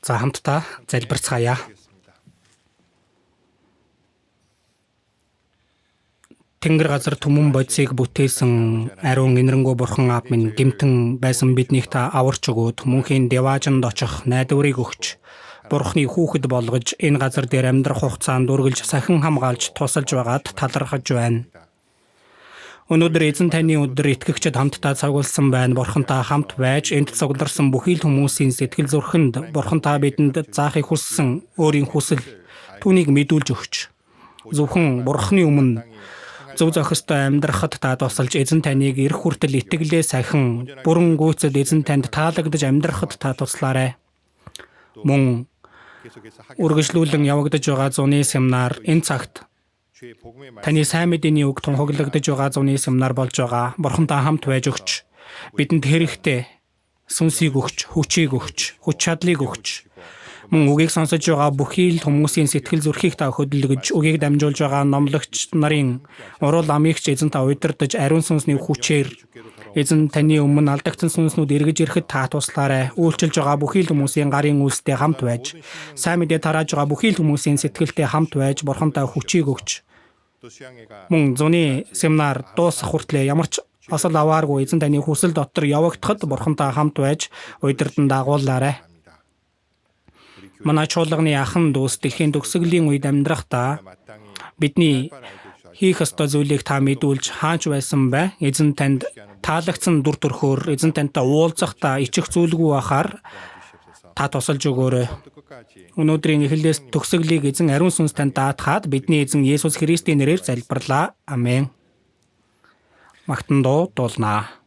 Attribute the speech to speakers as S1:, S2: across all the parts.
S1: За хамтдаа залбирцгаая. Тэнгэр газар түмэн бодисыг бүтээсэн ариун инэрэнгуй бурхан аав минь гэмтэн байсан биднийх та аварч өгөөд мөнхийн деваажинд очих найдварыг өгч бурхны хүүхэд болгож энэ газар дээр амьдрах хугацаанд үргэлж сахин хамгаалж тусалж байгаад талархаж байна. Өнөөдөр эзэн таны өдөр итгэгчид хамтдаа цагуулсан байна. Бурхантай хамт байж энд цугларсан бүхий л хүмүүсийн сэтгэл зүрхэнд бурхантай бидэнд заахыг хүссэн өөрийн хүсэл түүнийг мэдүүлж өгч зөвхөн бурхны өмнө зөв зохистой амьдрахад та тусалж эзэн таныг эрх хүртэл итгэлээ сахин бүрэн гүйцэд эзэн танд таалагдж амьдрахад та туслаарай. Мөн үргэлжлүүлэн явагдаж байгаа зуны семинар энэ цагт таны сайн мэдээний үг тунхаглагдж байгаа зуны семинар болж байгаа. Бурхантай хамт байж өгч бидэнд хэрэгтэй сүнсийг өгч, хүчийг өгч, хүч чадлыг өгч мөн үгийг сонсож байгаа бүхий л хүмүүсийн сэтгэл зүрхийг та хөдөлгөж үгийг дамжуулж байгаа номлогч нарын урал амигч эзэн та удирдах ариун сүнсний хүчээр эзэн таны өмнө алдагдсан сүнснүүд эргэж ирэхэд та туслаарай. Үйлчилж байгаа бүхий л хүмүүсийн гарын үйлстэй хамт байж, сайн мэдээ тарааж байгаа бүхий л хүмүүсийн сэтгэлтэй хамт байж бурхантай хүчийг өгч мөн зуны семинар дуусах хүртлээр ямар ч осол авааргүй эзэн таны хүсэл дотор явагдахад бурхантай хамт байж удирдан дагуулаарай. Манай чуулганы ахын дүүс дэлхийн төгсгөлийн үед амьдрахдаа бидний хийх ёстой зүйлийг та мэдүүлж хааж байсан бай. Эзэн танд таалагдсан дүр төрхөөр эзэн тантай уулзахдаа ичих зүйлгүй байхаар та тусалж өгөөрэй. Өнөөдрийн эхлэлээс төгсгөлийг эзэн ариун сүнс танд даатгаад бидний эзэн Есүс Христийн нэрээр залбирлаа. Амен. Магтан дуу дуулнаа.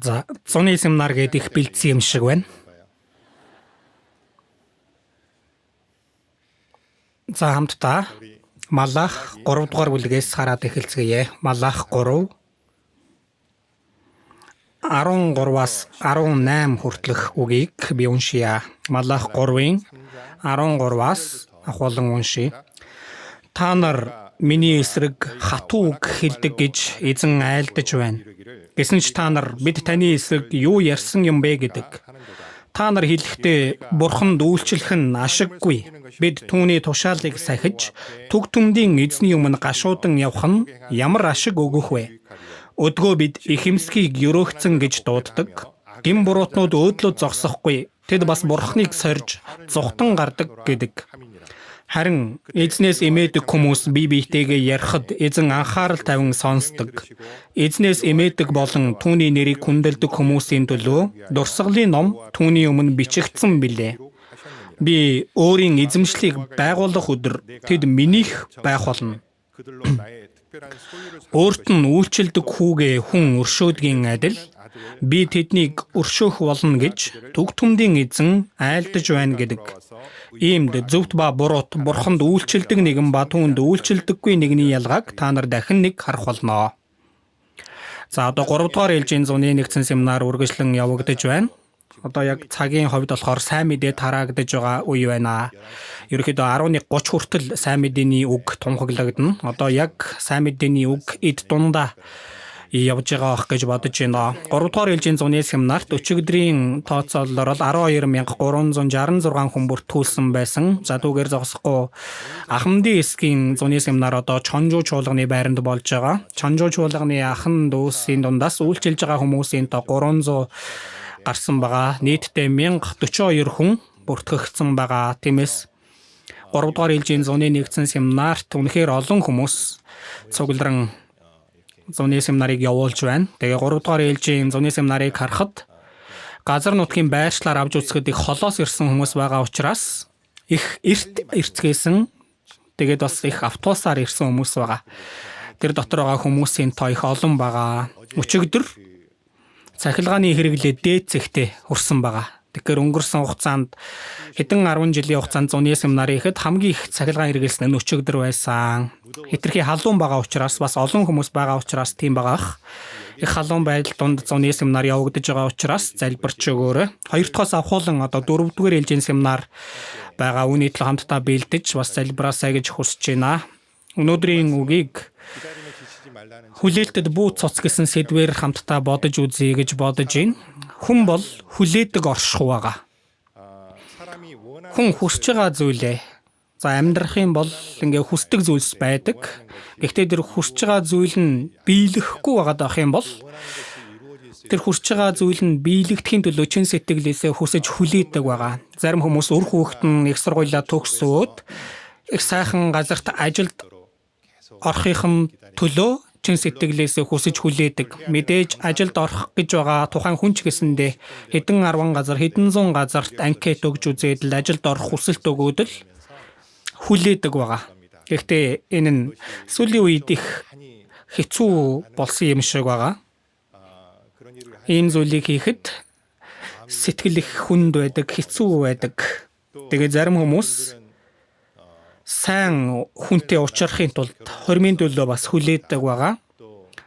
S1: За, зуны семинар гэдэг их бэлдсэн юм шиг байна. За хамтдаа Малах 3 дугаар бүлгээс хараад эхэлцгээе. Малах 3 13-аас 18 хүртэлх үгийг би уншия. Малах 3-ын 13-аас ахуулан уншия. Та нар миний эсрэг хатуу үг хэлдэг гэж эзэн айлдаж байна. Гэсэн ч та нар бид таны эсрэг юу ярьсан юм бэ гэдэг. Та нар хэлэхдээ бурханд үйлчлэх нь ашиггүй. Бид түүний тушаалыг сахиж түг түмдийн эзний өмнө гашуудан явах нь ямар ашиг өгөх вэ? Өдгөө бид ихэмсгийг өрөөгцөн гэж дууддаг. Гин буруутнууд өөдлөд зогсохгүй. Тэд бас бурхныг сорж зүхтэн гардаг гэдэг. Харин эзнээс эмээдэг хүмүүс бие биетэйгээ ярихад эзэн анхаарал тавин сонсдог. Эзнээс эмээдэг болон түүний нэрийг хүндэлдэг хүмүүсийн төлөө дурсгалын ном түүний өмнө бичигдсэн билээ. Би өөрийн эзэмшлийг байгуулах өдөр тэд минийх байх болно. Өөрт нь үйлчилдэг хүүгээ хүн өршөөдгийн адил би тэднийг өршөөх болно гэж түг түмдийн эзэн айлдаж байна гэдэг. Иймд зөвхт ба буруут бурханд үйлчилдэг нэгэн ба түүнд үйлчилдэггүй нэгний ялгааг та нар дахин нэг харах болно. За одоо 3 дугаар ээлжийн зуны нэгдсэн семинар үргэлжлэн явагдаж байна. Одоо яг цагийн хувьд болохоор сайн мэдээ тараагдаж байгаа үе байна. Ерөнхийдөө 11:30 хүртэл сайн мэдээний үг тунхаглагдана. Одоо яг сайн мэдээний үг эд дундаа явж байгаа ах гэж бодож байна. 3 дугаар ээлжийн зуны семинарт өчигдрийн тооцоололоор 12,366 хүн бүртгүүлсэн байсан. За түүгээр зогсохгүй ахмадын эсгийн зуны семинар одоо чонжуу чуулганы байранд болж байгаа. Чонжуу чуулганы ахан дүүсийн дундаас үйлчилж байгаа хүмүүсийн тоо 300 гарсан байгаа. Нийтдээ 1042 хүн бүртгэгдсэн байгаа. Тиймээс 3 дугаар ээлжийн зуны нэгдсэн семинарт үнэхээр олон хүмүүс цугларан зуны семинарыг явуулж байна. Тэгээ 3 дугаар ээлжийн зуны семинарыг харахад газар нутгийн байршлаар авч үзэхэд их холоос ирсэн хүмүүс байгаа учраас их эрт ирцгээсэн тэгээд бас их автобусаар ирсэн хүмүүс байгаа. Тэр дотор байгаа хүмүүсийн тоо их олон байгаа. Өчигдөр цахилгааны хэрэглээ дээд зэгтээ хүрсэн байгаа. Тэгэхээр өнгөрсөн хугацаанд хэдэн 10 жилийн хугацаанд зуны семинар ихэд хамгийн их цахилгаан хэрэглэсэн нь өчигдөр байсан. Хэтэрхий халуун байгаа учраас бас олон хүмүүс байгаа учраас тийм байгаа ах. Их халуун байдал донд зуны семинар явагдаж байгаа учраас залбирч өгөөрэй. 2 дахь авахуулан одоо 4 дугаар ээлжийн семинар байгаа үүний төлөө хамтдаа бэлдэж бас залбираасаа гэж хүсэж байна. Өнөөдрийн үгийг хүлээлтэд бүү цоц гэсэн сэдвээр хамтдаа бодож үзье гэж бодож байна. Хүн бол хүлээдэг оршихуй байгаа. Хүн хүсэж байгаа зүйлээ. За амьдрах юм бол ингээ хүсдэг зүйлс байдаг. Гэхдээ тэр хүсэж байгаа зүйл нь биелэхгүй байгаад байх юм бол тэр хүсэж байгаа зүйл нь биелэгдэхийн төлөө чин сэтгэлээсээ хүсэж хүлээдэг байгаа. Зарим хүмүүс үр хүүхэд нь их сургуулиа төгсөөд их сайхан газарт ажилд орохын төлөө чин сэтгэлээсээ хүсэж хүлээдэг. Мэдээж ажилд орох гэж байгаа тухайн хүн ч гэсэндээ хэдэн 10 газар, хэдэн 100 газарт анкет өгж үзээд л ажилд орох хүсэлт өгөөд л хүлээдэг байгаа. Гэхдээ энэ нь сүүлийн үед их хэцүү болсон юм шиг байгаа. Ийм зүйлийг хийхэд сэтгэл их хүнд байдаг, хэцүү байдаг. Тэгээ зарим хүмүүс сайн хүнтэй уулзрахын тулд хормын төлөө бас хүлээдэг байгаа.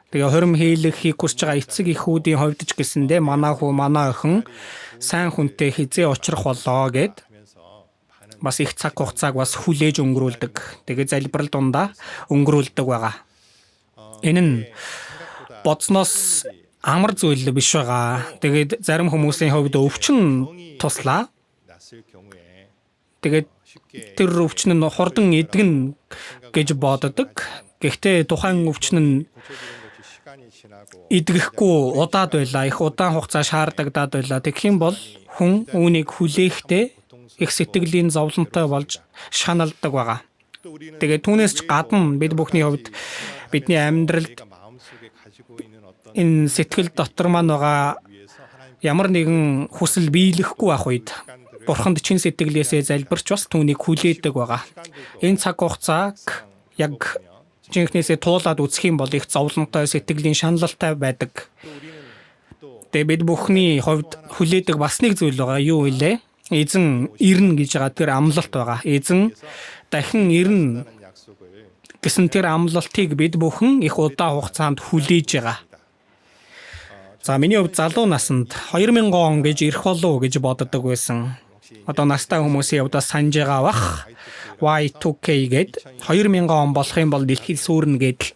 S1: Тэгээ хорм хийлэхийг хүсэж байгаа эцэг эхүүдийн хувьд ч гэсэндээ манай хүү манай охин сайн хүнтэй хизээ уулзрах болоо гэд бас их цаг хугацааг бас хүлээж өнгөрүүлдэг. Тэгээ залбирал дундаа өнгөрүүлдэг байгаа. Энэ нь бодсноос амар зүйл биш байгаа. Тэгээд зарим хүмүүсийн хувьд өвчин туслаа. Тэгээд тэр өвчин нь хурдан эдгэн гэж боддог. Гэхдээ тухайн өвчин нь эдгэхгүй удаад байлаа. Их удаан хугацаа шаардагдаад байлаа. Тэгэх юм бол хүн үүнийг хүлээхдээ их сэтгэлийн зовлонтой болж шаналдаг байгаа. Тэгээд түүнээс ч гадна бид бүхний хувьд бидний амьдралд энэ сэтгэл дотор маань байгаа ямар нэгэн хүсэл биелэхгүй байх үед Бурханд чин сэтгэлээсээ залбирч бас түүнийг хүлээдэг байгаа. Энэ цаг хугацааг яг жинхнээсээ туулаад үзэх юм бол их зовлонтой сэтгэлийн шаналлтай байдаг. Тэгээ бид бүхний хувьд хүлээдэг бас нэг зүйл байгаа. Юу вэ? Эзэн ирнэ гэж байгаа тэр амлалт байгаа. Эзэн дахин ирнэ гэсэн тэр амлалтыг бид бүхэн их удаан хугацаанд хүлээж байгаа. За миний хувьд залуу наснд 2000 он гэж ирэх болов гэж боддог байсан. Одоо настай хүмүүсийн хувьд санаж байгаа бах. Y2K гээд 2000 он болох юм бол дэлхийд сүрнэ гэдэл.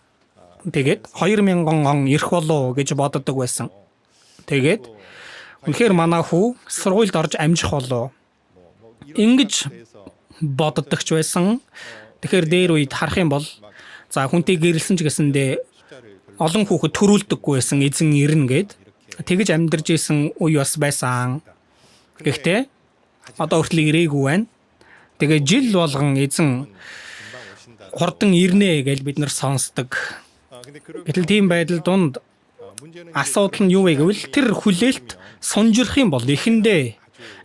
S1: Тэгээд 2000 он ирэх болов гэж боддог байсан. Тэгээд үнэхээр манай хүү сургуульд орж амжих болов. Ингэж боддогч байсан. Тэгэхээр дээр үед харах юм бол за хүнтэй гэрэлсэн ч гэсэндээ олон хүүхэд төрүүлдэггүй байсан эзэн ирнэ гэд тэгж амьдарч исэн үе бас байсан. Гэхдээ одоо хүртэл ирээгүй байна. Тэгээ жил болгон эзэн хурдан ирнэ гэж бид нар сонсдог. Гэтэл тийм байдал донд асуудал нь юу вэ гэвэл тэр хүлээлт сунжирх юм бол эхэндээ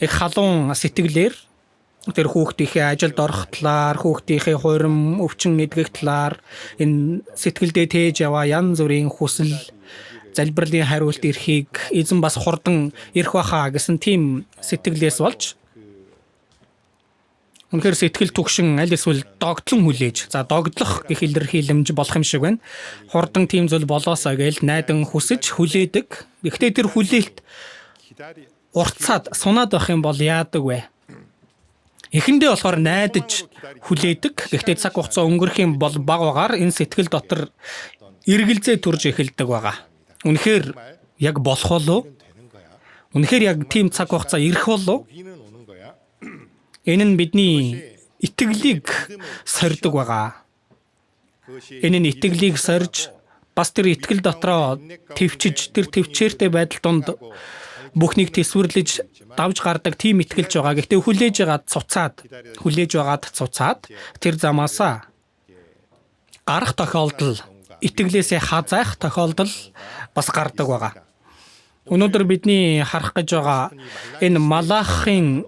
S1: их халуун сэтгэлээр тэр хүүхдийнхээ ажилд орох талаар, хүүхдийнхээ хурим өвчин эдгэх талаар энэ сэтгэлдээ тээж яваа янз бүрийн хүсэл залбирлын хариулт эрхийг эзэн бас хурдан ирэх байхаа гэсэн тийм сэтгэлээс болж үнэхээр сэтгэл түгшин аль эсвэл догтлон хүлээж. За догдлох гэх илэрхийлэмж болох юм шиг байна. Хурдан тийм зүйл болоосаа гэж найдан хүсэж хүлээдэг. Гэхдээ тэр хүлээлт уртцаад сунаад байх юм бол яадаг вэ? Эхэндээ болохоор найдаж хүлээдэг. Гэхдээ цаг хугацаа өнгөрөх юм бол баг багаар энэ сэтгэл дотор эргэлзээ төрж эхэлдэг байгаа. Үнэхээр яг болох болов? Үнэхээр яг тийм цаг хугацаа ирэх болов? Энэ нь бидний итгэлийг сорьдог байгаа. Энэ нь итгэлийг сорьж бас тэр итгэл дотроо төвчж тэр төвчээртэй байдал донд бүхнийг тэсвэрлэж давж гардаг тийм итгэлж байгаа. Гэхдээ хүлээж байгаад цуцаад тэр замаасаа гарах тохиолдол итгэлээсээ хазайх тохиолдол бас гардаг байгаа. Өнөөдөр бидний харах гэж байгаа энэ Малахын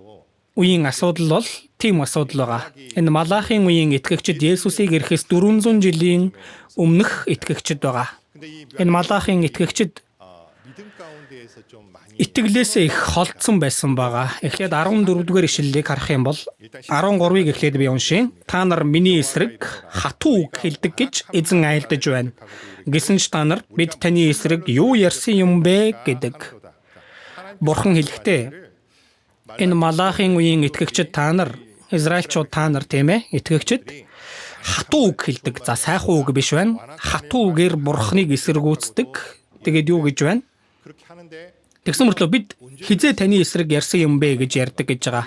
S1: үеийн асуудал бол тийм асуудал байгаа. Энэ Малахын үеийн итгэгчид Есүсийг ирэхээс 400 жилийн өмнөх итгэгчид байгаа. Энэ Малахын итгэгчид итгэлээсээ их холдсон байсан байгаа. Эхлээд 14-р ишлэлийг харах юм бол 13-ыг эхлээд би уншия. Та нар миний эсрэг хатуу үг хэлдэг гэж эзэн айлдаж байна. Гэсэн ч та нар бид таны эсрэг юу ярьсан юм бэ гэдэг. Бурхан хэлэхдээ энэ Малахын үеийн итгэгчид та нар, Израильчууд та нар тийм ээ, итгэгчид хатуу үг хэлдэг. За сайхан үг биш байна. Хатуу үгээр Бурханыг эсэргүүцдэг. Тэгээд юу гэж байна? Тэгсэн мөртлөө бид хизээ таны эсрэг ярьсан юм бэ гэж ярьдаг гэж байгаа.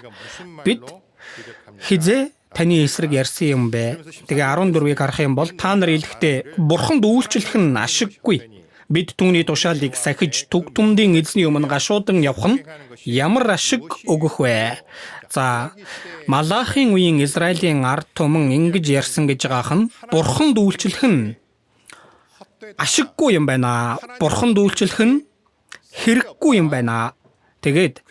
S1: Бид хизээ таны эсрэг ярьсан юм бэ? Тэгээ 14-ийг харах юм бол та нар хэлэхдээ Бурханд үйлчлэх нь ашиггүй. Бид түүний тушаалыг сахиж түг түмдийн эзний өмнө гашуудан явах нь ямар ашиг өгөх вэ? За Малахын үеийн Израилийн ард түмэн ингэж ярьсан гэж байгаах нь Бурханд үйлчлэх нь ашиггүй юм байна. Бурханд үйлчлэх нь хэрэггүй юм байна. Тэгээд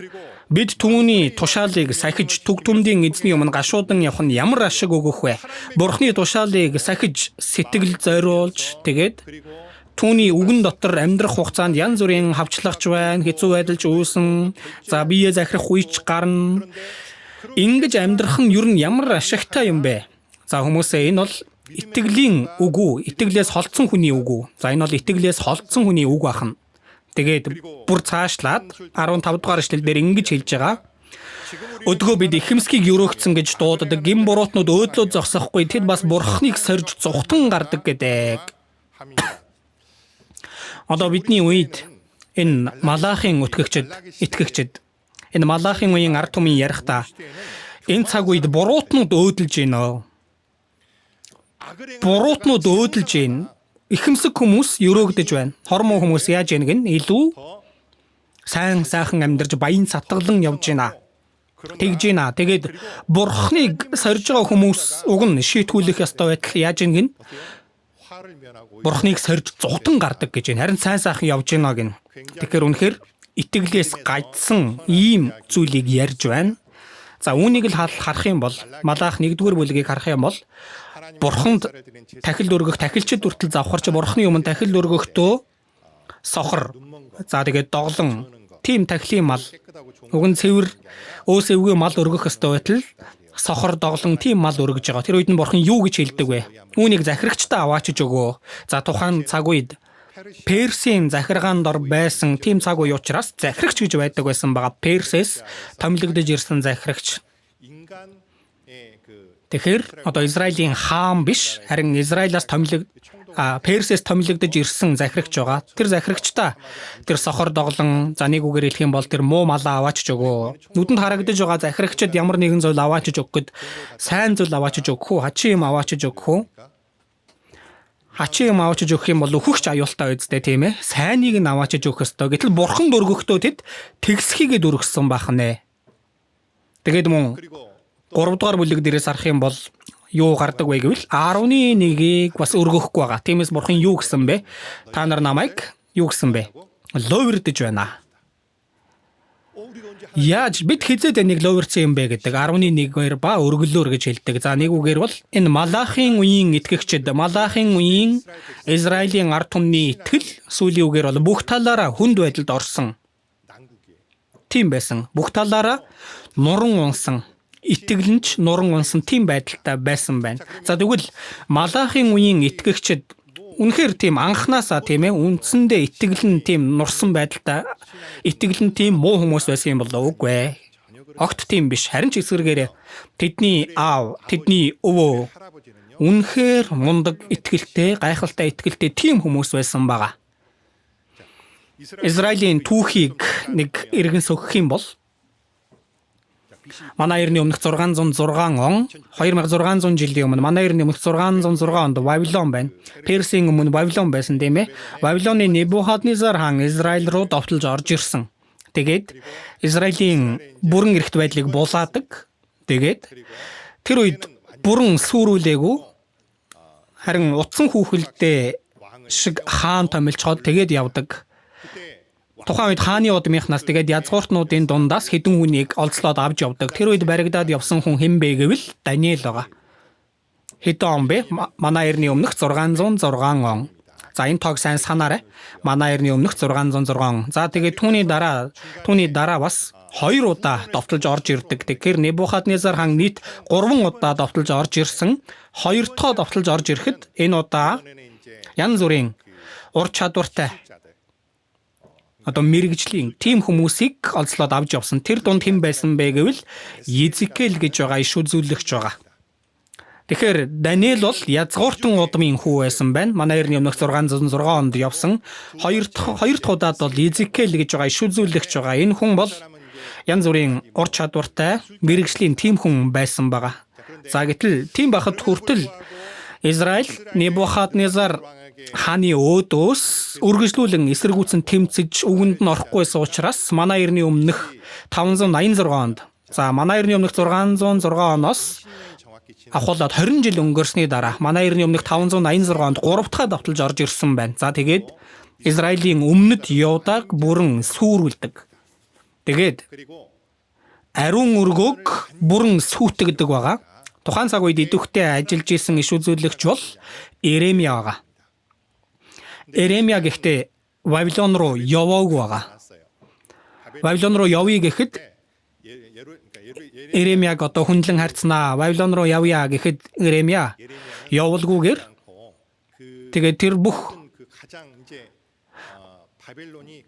S1: бид түүний тушаалыг сахиж түг түмдийн эзний өмнө гашуудан явах нь ямар ашиг өгөх вэ? Бурхны тушаалыг сахиж сэтгэл зориулж тэгээд түүний үгэн дотор амьдрах хугацаанд янз бүрийн хавчлагч байна, хэцүү байдалж үүсэн, за бие захирах үеч гарна. Ингэж амьдрах нь юу н ямар ашигтай юм бэ? За хүмүүсээ энэ бол итгэлийн үг үү? Итгэлээс холдсон хүний үг үү? За энэ бол итгэлээс холдсон хүний үг бахан. Тэгээд бүр цаашлаад 15 дугаар эшлэлдэр ингэж хэлж байгаа. Өдгөө бид ихэмсгийг өрөөгцөн гэж дууддаг. Гин буруутнууд өөдлөө зогсохгүй. Тэд бас Бурхныг сорж зүхтан гардаг гэдэг. Одоо бидний үед энэ Малахын итгэгчид энэ Малахын үеийн ард түмэн ярихдаа энэ цаг үед буруутнууд өөдөлж гинөө. Буруутнууд өөдөлж гин. Ихэмсэг хүмүүс өрөөгдөж байна. Хормоо хүмүүс яаж яаг гэн илүү сайн сайхан амьдарч баян сатгалан явж гинэ. Тэгж гинэ. Тэгээд Бурхныг сорж байгаа хүмүүс уг нь шийтгүүлэх ёстой байтал яаж гин Бурхныг сорж зугтан гардаг гэж байна. Харин сайн сайхан явж гинэ гин. Тэгэхээр үнэхээр итгэлээс гajсан ийм зүйлийг ярьж байна. За үүнийг л харах юм бол Малах 1-р бүлгийг харах юм бол Бурханд тахил өргөх тахилчид хүртэл завхарч Бурхны өмнө тахил өргөхдөө сохор. За тэгээд доглон тийм тахилын мал уг нь цэвэр өөс эвгүй мал өргөх ёстой байтал сохор доглон тийм мал өргөж байгаа. Тэр үед нь Бурхан юу гэж хэлдэг вэ? Үүнийг захирагчтай аваачиж өгөө. За тухайн цаг үед Персийн захиргаанд ор байсан тийм цаг үе учраас захирагч гэж байдаг байсан байгаа. Персээс томилогдож ирсэн захирагч. Тэгэхээр одоо Израилийн хаан биш, харин Израилаас Персээс томилогдож ирсэн захирагч байгаа. Тэр захирагчдаа тэр сохор доглон, за нэг үгээр хэлэх юм бол тэр муу малаа аваачж өгөө. Нүдэнд харагдаж байгаа захирагчд ямар нэгэн зүйл аваачж өгөхөд сайн зүйл аваачж өгөх үү, хачин юм аваачж өгөх үү? Хачин юм аваачж өгөх юм бол өөхч аюултай үсттэй тийм ээ. Сайныг нь аваачж өгөх ёстой. Гэтэл бурхан дөргөхдөө тэд тэгсхийгээ дөргсөн бахнэ. Тэгээд мөн 3 дугаар бүлэг дээрээс харах юм бол юу гардаг вэ гэвэл 11-ийг бас өргөхгүй байгаа. Тиймээс бурхан юу гэсэн бэ? Та нар намайг юу гэсэн бэ? Ловирдэж байна. Яаж бид хизээд энийг ловирдсан юм бэ гэдэг 11-ээр ба өргөлөөр гэж хэлдэг. За нэг үгээр бол энэ Малахийн үеийн итгэгчид, Малахийн үеийн Израилийн ард түмний итгэл сүүлийн үгээр бол бүх талаараа хүнд байдалд орсон. Тийм байсан. Бүх талаараа нуран унсан. Итгэлэнч нуран унсан тийм байдалтай байсан байна. За тэгвэл Малахийн үеийн итгэгчид үнэхээр тийм анханасаа тийм ээ үндсэндээ итгэлэн тийм нурсан байдалтай итгэлэн тийм муу хүмүүс байсан юм болов үгүй ээ. Огт тийм биш. Харин ч эсвэргээр тэдний аав, тэдний өвөө үнэхээр мундаг итгэлтэй, гайхалтай итгэлтэй тийм хүмүүс байсан байгаа. Израилийн түүхийг нэг эргэн сөхөх юм бол манай эртний өмнөх 606 он 2600 жилийн өмнө манай эртний өмнөх 606 онд Вавилон байна. Персийн өмнө Вавилон байсан тийм ээ. Вавилоны Небухаднезар хаан Израиль руу довтолж орж ирсэн. Тэгээд Израилийн бүрэн эрхт байдлыг булаадаг. Тэгээд тэр үед бүрэн сүрүүлээгүй харин утсан хүүхэлдээ шиг хаан томилж хол тэгээд явдаг. Тухайн үед хааны удмынхнаас тэгээд язгууртнуудын дундаас хэдэн хүнийг олзлоод авч явдаг. Тэр үед баригдаад явсан хүн хэн бэ гэвэл Даниэл байгаа. Хэдэн он бэ? Манай эртний өмнөх 606 он. За энэ тоог сайн санаарай. Манай эртний өмнөх 606 он. За тэгээд түүний дараа бас 2 удаа довтолж орж ирдэг. Тэгэхээр Небухаднезар хаан нийт 3 удаа довтолж орж ирсэн. 2 дахь довтолж орж ирэхэд энэ удаа янз бүрийн ур чадвартай одоо мэрэгжлийн тим хүмүүсийг олзлоод авч явсан. Тэр дунд хэн байсан бэ гэвэл Езекиэл гэж байгаа иш үзүүлэгч байгаа. Тэгэхээр Даниэл бол язгууртан удмын хүү байсан байна. Манай эртний өмнөх 606 онд явсан. Хоёр дахь удаад бол Езекиэл гэж байгаа иш үзүүлэгч байгаа. Энэ хүн бол янз бүрийн ур чадвартай мэрэгжлийн тим хүн байсан байгаа. За гэтэл тийм бахад хүртэл Израиль Небухаднезар хааны өөдөөс үргэлжлүүлэн эсэргүүцэн тэмцэж үгэнд нь орохгүйсэн учраас манай эртний өмнөх 586 онд манай эртний өмнөх 606 оноос авахлаад 20 жил өнгөрсний дараа манай эртний өмнөх 586 онд 3 дахь давталж орж ирсэн байна. За тэгээд Израилийн өмнөд Юудаг бүрэн сүрүүлдэг. Тэгээд ариун өргөөг бүрэн сүйтгэдэг байгаа. Тухайн цаг үед идэвхтэй ажиллаж исэн иш үзүүлэгч бол Иеремия байгаа. Иеремия гэхдээ Вавилон руу яваагүй байгаа. Вавилон руу явъя гэхэд Иеремияг одоо хүндлэн харьцнаа. Вавилон руу явъя гэхэд Иеремия явуулгүйгээр тэгээд тэр бүх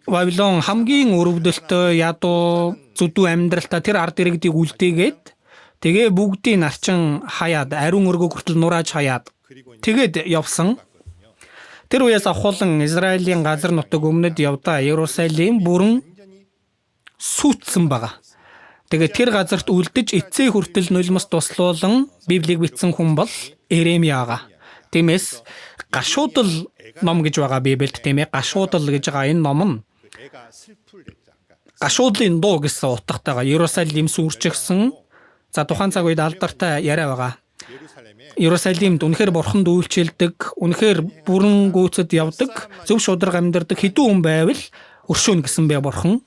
S1: Вавилон хамгийн өрөвдөлтөй ядуу зүдүү амьдралтаа тэр ард иргэдийг үлдээгээд тэгээ бүгдийг нарчин хаяад ариун өргөг хүртэл нурааж хаяад тэгээд явсан. Тэр үеэс ахуулан Израилийн газар нутаг өмнөд явдаа Иерусалим бүрэн сүйтсэн байгаа. Тэгээд тэр газарт үлдэж эцээ хүртэл нулимс туслуулан Библийг бичсэн хүн бол Иеремия байгаа. Тиймээс гашуудал ном гэж байгаа Библиэд тийм ээ. Гашуудал гэж байгаа энэ ном нь гашуудлын дуу гэсэн утгатайгаа Иерусалим сүрчгсэн. За тухайн цаг үед алдартай яриа байгаа. Иерусалимд үнэхээр бурханд үйлчилдэг, үнэхээр бүрэн гүйцэд явдаг, зөв шударга амьдардаг хэдэн хүн байвал өршөөнө гэсэн бэ бурхан.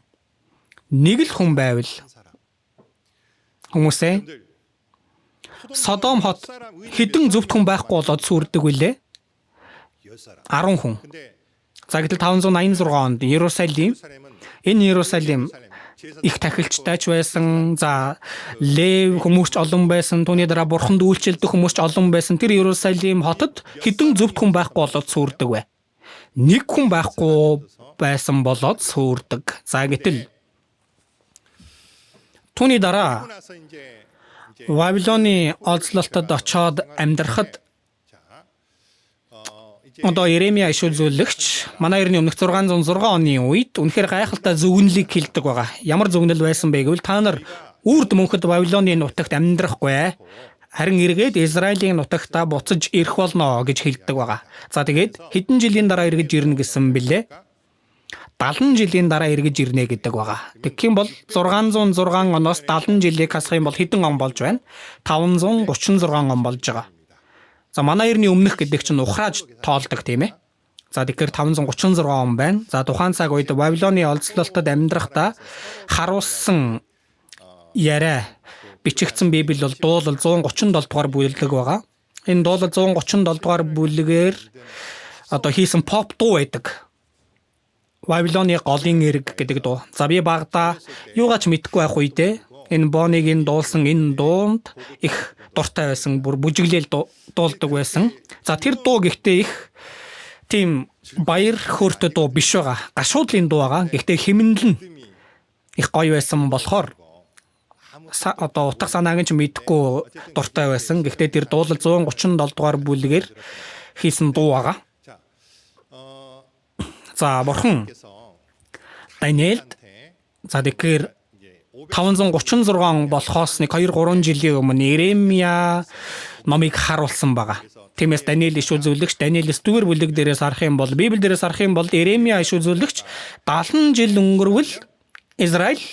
S1: Нэг л хүн байвал хүмүүсээ Содом хот хэдэн зөвхт хүн байхгүй болоод сүрдэг үлээ? 10 хүн. За гэтэл 586 онд Иерусалим их тахилчтай ч байсан. За Лев хүмүүс ч олон байсан. Түүний дараа бурханд үйлчилдэг хүмүүс ч олон байсан. Тэр Иерусалим хотод хэдэн зөвхт хүн байхгүй болоод сүрдэг вэ? нэг хүн байхгүй байсан болоод сүрдэг. За гэтэл түүний дараа Вавилоны олзлолтод очоод амьдрахад одоо Иеремия иш үзүүлэгч манай эртний өмнөх 606 оны үед үнэхээр гайхалтай зөвгөнлийг хэлдэг байгаа. Ямар зөвгнөл байсан бэ гэвэл та нар үрд мөнхөд Вавилоны нутагт амьдрахгүй харин эргээд Израилийн нутагтаа буцаж ирэх болно гэж хэлдэг байгаа. За тэгээд хэдэн жилийн дараа эргэж ирнэ гэсэн бэлээ? 70 жилийн дараа эргэж ирнэ гэдэг байгаа. Тэгэх юм бол 606 оноос 70 жилийг хасах юм бол хэдэн он болж байна? 536 он болж байгаа. За манай эртний өмнөх гэдэг чинь ухрааж тоолдог тийм ээ. За тэгэхээр 536 он байна. За тухайн цаг үед Вавилоны олзлолтод амьдрахдаа харуулсан яриа бичигдсэн Библи бол дуулал 137 дугаар бүлэг байгаа. Энэ дуулал 137 дугаар бүлэгээр одоо хийсэн pop дуу байдаг. Вавилоны голын эрг гэдэг дуу. За би багада юугаач мэдэхгүй байх үедээ энэ Бонигийн дуулсан энэ дуунд их дуртай байсан. Бүр бүжиглэл дуулдаг байсан. За тэр дуу гэхдээ их тийм баяр хөөртэй дуу биш байгаа. Гашуудлын дуу байгаа. Гэхдээ хэмнэлэн их гоё байсан болохоор одоо утга санааг нь ч мэдэхгүй дуртай байсан. Гэхдээ тэр дуулал 137 дугаар бүлэгээр хийсэн дуу байгаа. За бурхан Даниэлд за тэгэхээр 536 болохоос нэг 2-3 жилийн өмнө Иеремия номыг харуулсан байгаа. Тиймээс Даниэл иш үзүүлэгч Даниэлс дүүр бүлэг дээрээс харах юм бол Библи дээрээс харах юм бол Иеремия иш үзүүлэгч 70 жил өнгөрвөл Израиль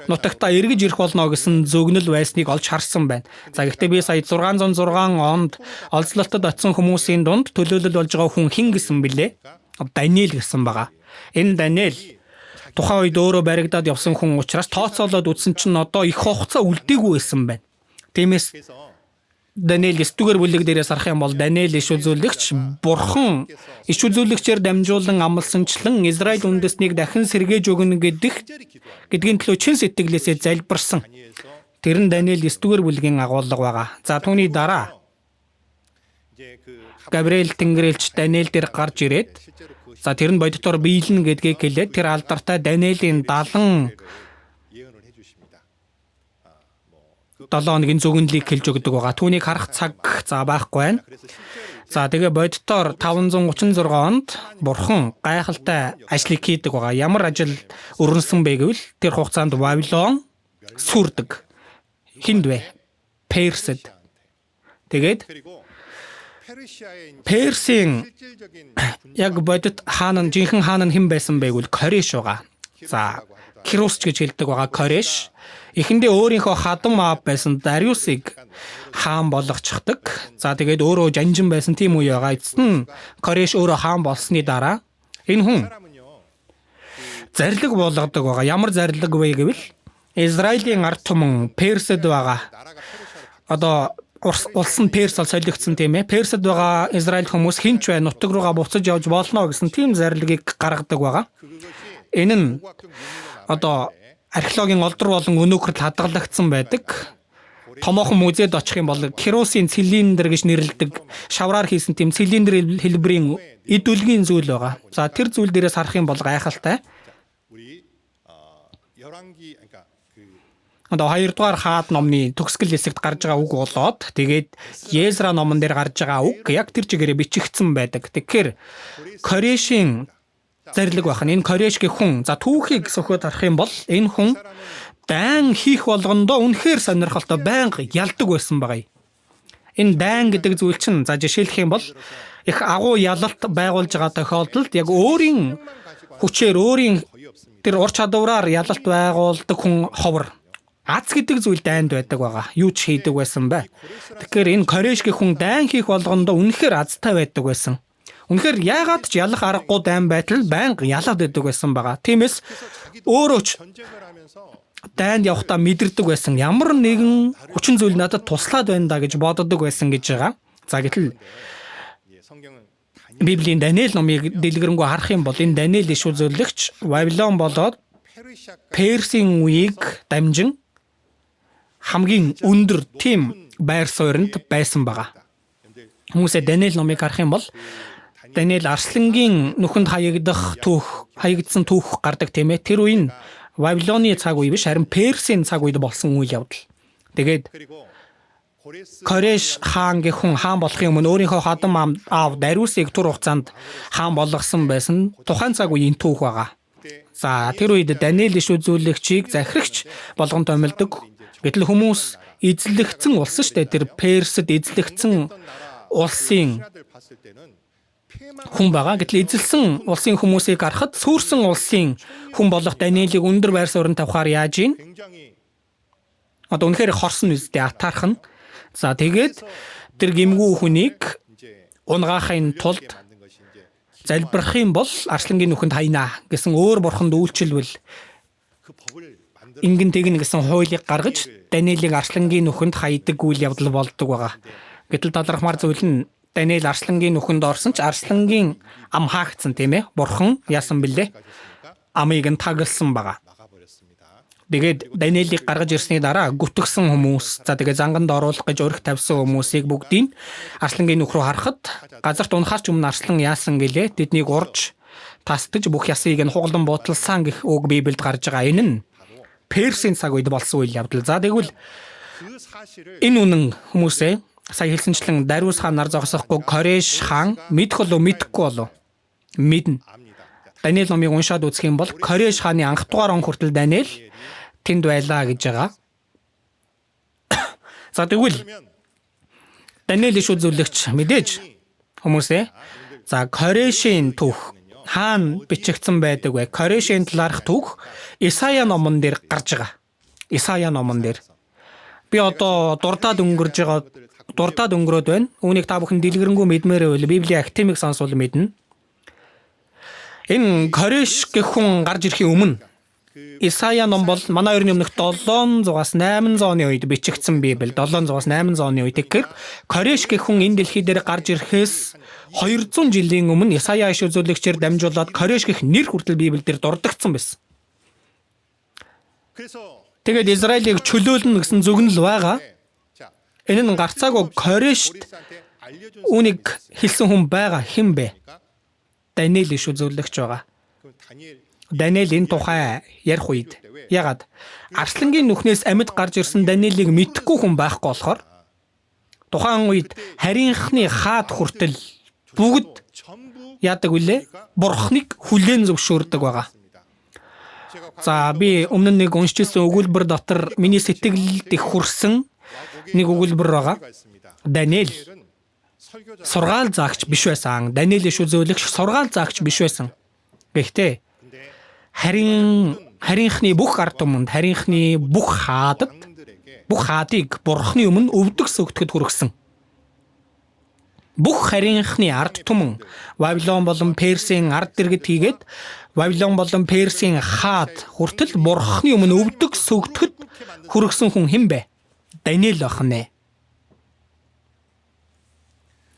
S1: нутагтаа эргэж ирэх болно гэсэн зөвгнөл байсныг олж харсан байна. За гэхдээ би сая 606 онд олзлолтод очсон хүмүүсийн дунд төлөөлөл болж байгаа хүн хэн гэсэн бэлээ? Даниэл гэсэн байгаа. Энэ Даниэл тухайн үед өөрөө баригдаад явсан хүн учраас тооцоолоод үзсэн чинь одоо их хугацаа үлдээгүй байсан байна. Тиймээс Даниэл 9-р бүлэг дээрээс харах юм бол Даниэл иш үзүүлэгч бурхан иш үзүүлэгчээр дамжуулан амласанчлан Израиль үндэснийг дахин сэргээж өгнө гэдгийн төлөө чин сэтгэлээсээ залбирсан. Тэр нь Даниэл 9-р бүлгийн агуулга байгаа. За түүний дараа Габриэл Тэнгэрэлч Даниэл дээр гарч ирээд за тэр нь бодитоор биелнэ гэдгийг хэлээд тэр алдартай Даниэлийн 70 хоногийн зөвгөнлийг хэлж өгдөг байгаа. Түүнийг харах цаг за байхгүй байна. За тэгээ бодитоор 536 онд бурхан гайхалтай ажлыг хийдэг байгаа. Ямар ажил өрнөсөн бэ гэвэл тэр хугацаанд Вавилон сүрдэг. Хинд вэ? Персэд. Тэгээд Персийн яг бодит жинхэнэ хаан нь хэн байсан бэ гэвэл Кореш байгаа. За Кирус гэж хэлдэг байгаа Кореш. Эхэндээ өөрийнхөө хадам аав байсан Дариусыг хаан болгочихдаг. За тэгээд өөрөө жанжин байсан тийм үе байгаа. Эцэст нь Кореш өөрөө хаан болсны дараа энэ хүн зарлиг болгодог байгаа. Ямар зарлиг вэ гэвэл Израилийн ард түмэн Персэд байгаа. Одоо улс нь Перс бол солигдсон тийм ээ. Персэд байгаа Израиль хүмүүс хинч бай нутаг руугаа буцаж явж болно гэсэн тийм зарлигийг гаргадаг байгаа. Энэ нь одоо археологийн олдор болон өнөөхөрт хадгалагдсан байдаг. Томоохон музейд очих юм бол Кирусын цилиндр гэж нэрлэдэг шавраар хийсэн тийм цилиндр хэлбэрийн эд үлгийн зүйл байгаа. За тэр зүйл дээрээс харах юм бол гайхалтай. Одоо 2-р хаад номны төгсгөл хэсэгт гарч байгаа үг болоод тэгээд Езра номон дээр гарч байгаа үг яг тэр чигээрээ бичигдсэн байдаг. Тэгэхээр Корешийн зарлиг байна. Энэ Корешгийн хүн за түүхийг сөхөд харах юм бол энэ хүн дан хийх болгондоо үнэхээр сонирхолтой байнга ялдаг байсан байгаа. Энэ дан гэдэг зүйл чинь за жишээлх юм бол их агуу ялалт байгуулж байгаа тохиолдолд яг өөрийн хүчээр өөрийн тэр ур чадвараар ялалт байгуулдаг хүн ховор. Аз гэдэг зүйл дайнд байдаг байгаа. Юу ч хийдэг байсан бай. Тэгэхээр энэ Корешгийн хүн дайн хийх болгондоо үнэхээр азтай байдаг байсан. Үнэхээр яагаад ч ялах аргагүй дайн байтал байнга ялаад байдаг байсан байгаа. Тиймээс өөрөө ч дайнд явахдаа мэдэрдэг байсан. Ямар нэгэн хүчин зүйл надад туслаад байна да гэж боддог байсан гэж байгаа. За гэтэл Библийн Даниэл номыг дэлгэрэнгүй харах юм бол энэ Даниэл иш үзүүлэгч Вавилон болоод Персийн үеийг дамжин хамгийн өндөр тийм байр суурьнд байсан байгаа. Хүмүүсээ Даниэл номыг харах юм бол Даниэл арслангийн нүхэнд хаягдсан түүх гардаг тийм ээ. Тэр үе нь Вавилоны цаг үе биш, харин Персийн цаг үед болсон үйл явдал. Тэгээд Кореш хаан гэх хүн хаан болохын өмнө өөрийнхөө хадам аав Дариусыг тур хугацаанд хаан болгосон байсан тухайн цаг үеийн түүх байгаа. За тэр үед Даниэл иш үзүүлэгчийг захирагч болгон томилдог. Гэтэл хүмүүс эзлэгдсэн улс шүү дээ. Тэр Персэд эзлэгдсэн улсын хүн байгаа. Гэтэл эзэлсэн улсын хүмүүсийг харахад сүрсэн улсын хүн болох Даниэлийг өндөр байр суурин тавихаар яаж ийн? Одоо үнэхээр хорсон үстэй атаархан. За тэгээд тэр гимгүү хүнийг унгаахын тулд залбирахын бол арслангийн нүхэнд хайнаа гэсэн өөр бурханд үйлчилвэл ингэн тэгнэ гэсэн хуулийг гаргаж Даниэлийг арслангийн нүхэнд хайдаг үйл явдал болдог байгаа. Гэтэл талархмаар зүйл нь Даниэл арслангийн нүхэнд орсон ч арслангийн ам хаагдсан тийм ээ. Бурхан яасан бэлээ? Амыг нь тагласан байгаа. Тэгээд Даниэлийг гаргаж ирсний дараа гүтгсэн хүмүүс, за тэгээд занганд оруулах гэж өрх тавьсан хүмүүсийг бүгдийг арслангийн нүх рүү харахад газарт унахаарч өмнө арслан яасан гэлээ тэднийг урж тасдаж бүх ясыг нь хугалдан буудалсан гэх үг Библиэд гарч байгаа. Энэ нь Персийн цаг үед болсон үйл явдал. За тэгвэл энэ үнэн хүмүүсээ сая хэлсэнчлэн Дариус хаан нар зогсохгүй Кореш хаан мэдэх болов мэдэхгүй болов? Мэднэ. Даниэл номыг уншаад үзэх юм бол Кореш хааны анх дугаар он хүртэл Даниэл тэнд байлаа гэж байгаа. За тэгвэл Даниэл иш үзүүлэгч мэдээж хүмүүсээ за Корешийн түүх хаана бичигдсэн байдаг вэ? Корешийн талаарх түүх Исая номон дээр гарч байгаа. Исая номон дээр. Би одоо дуртад өнгөрөөд байна. Үүнийг та бүхэн дэлгэрэнгүй мэдмээр байвал Библийн академик сонсвол мэднэ. Энэ Кореш гэх хүн гарч ирэхийн өмнө Исая ном бол манай ерний өмнөх 700-аас 800 оны үед бичигдсэн Библи. 700-аас 800 оны үед тэгэхээр Кореш гэх хүн энэ дэлхий дээр гарч ирэхээс 200 жилийн өмнө Исая иш үзүүлэгчээр дамжуулаад Кореш гэх нэр хүртэл Библиэлд дурддагдсан байсан. Тэгээд Израилийг чөлөөлнө гэсэн зүгнэл байгаа. Энэ нь гарцаагүй Корешт үнийг хэлсэн хүн байгаа хэн бэ? Даниэл иш үзүүлэгч байгаа. Даниэл энэ тухай ярих үед ягаад арслангийн нүхнээс амьд гарч ирсэн Даниэлийг мэдхгүй хүн байхгүй болохоор тухайн үед харийнхны хаад хүртэл бүгд яадаг вүлээ? Бурхныг хүлээн зөвшөөрдөг байгаа. За би өмнө нэг уншижсэн өгүүлбэр дотор миний сэтгэлд их хүрсэн нэг өгүүлбэр байгаа. Даниэл сургаал заагч биш байсан. Даниэл иш үзүүлэгч сургаал заагч биш байсан. Гэхдээ харийнхны бүх ард түмэнд харийнхны бүх хаадыг бурхны өмнө өвдөг сөгтөхөд хүргэсэн. Бүх харийнхны ард түмэн Вавилон болон Персийн ард дэргэд хийгээд Вавилон болон Персийн хаад хүртэл бурхны өмнө өвдөг сөгтөхөд хүргэсэн хүн хэн бэ? Даниэл байх нэ.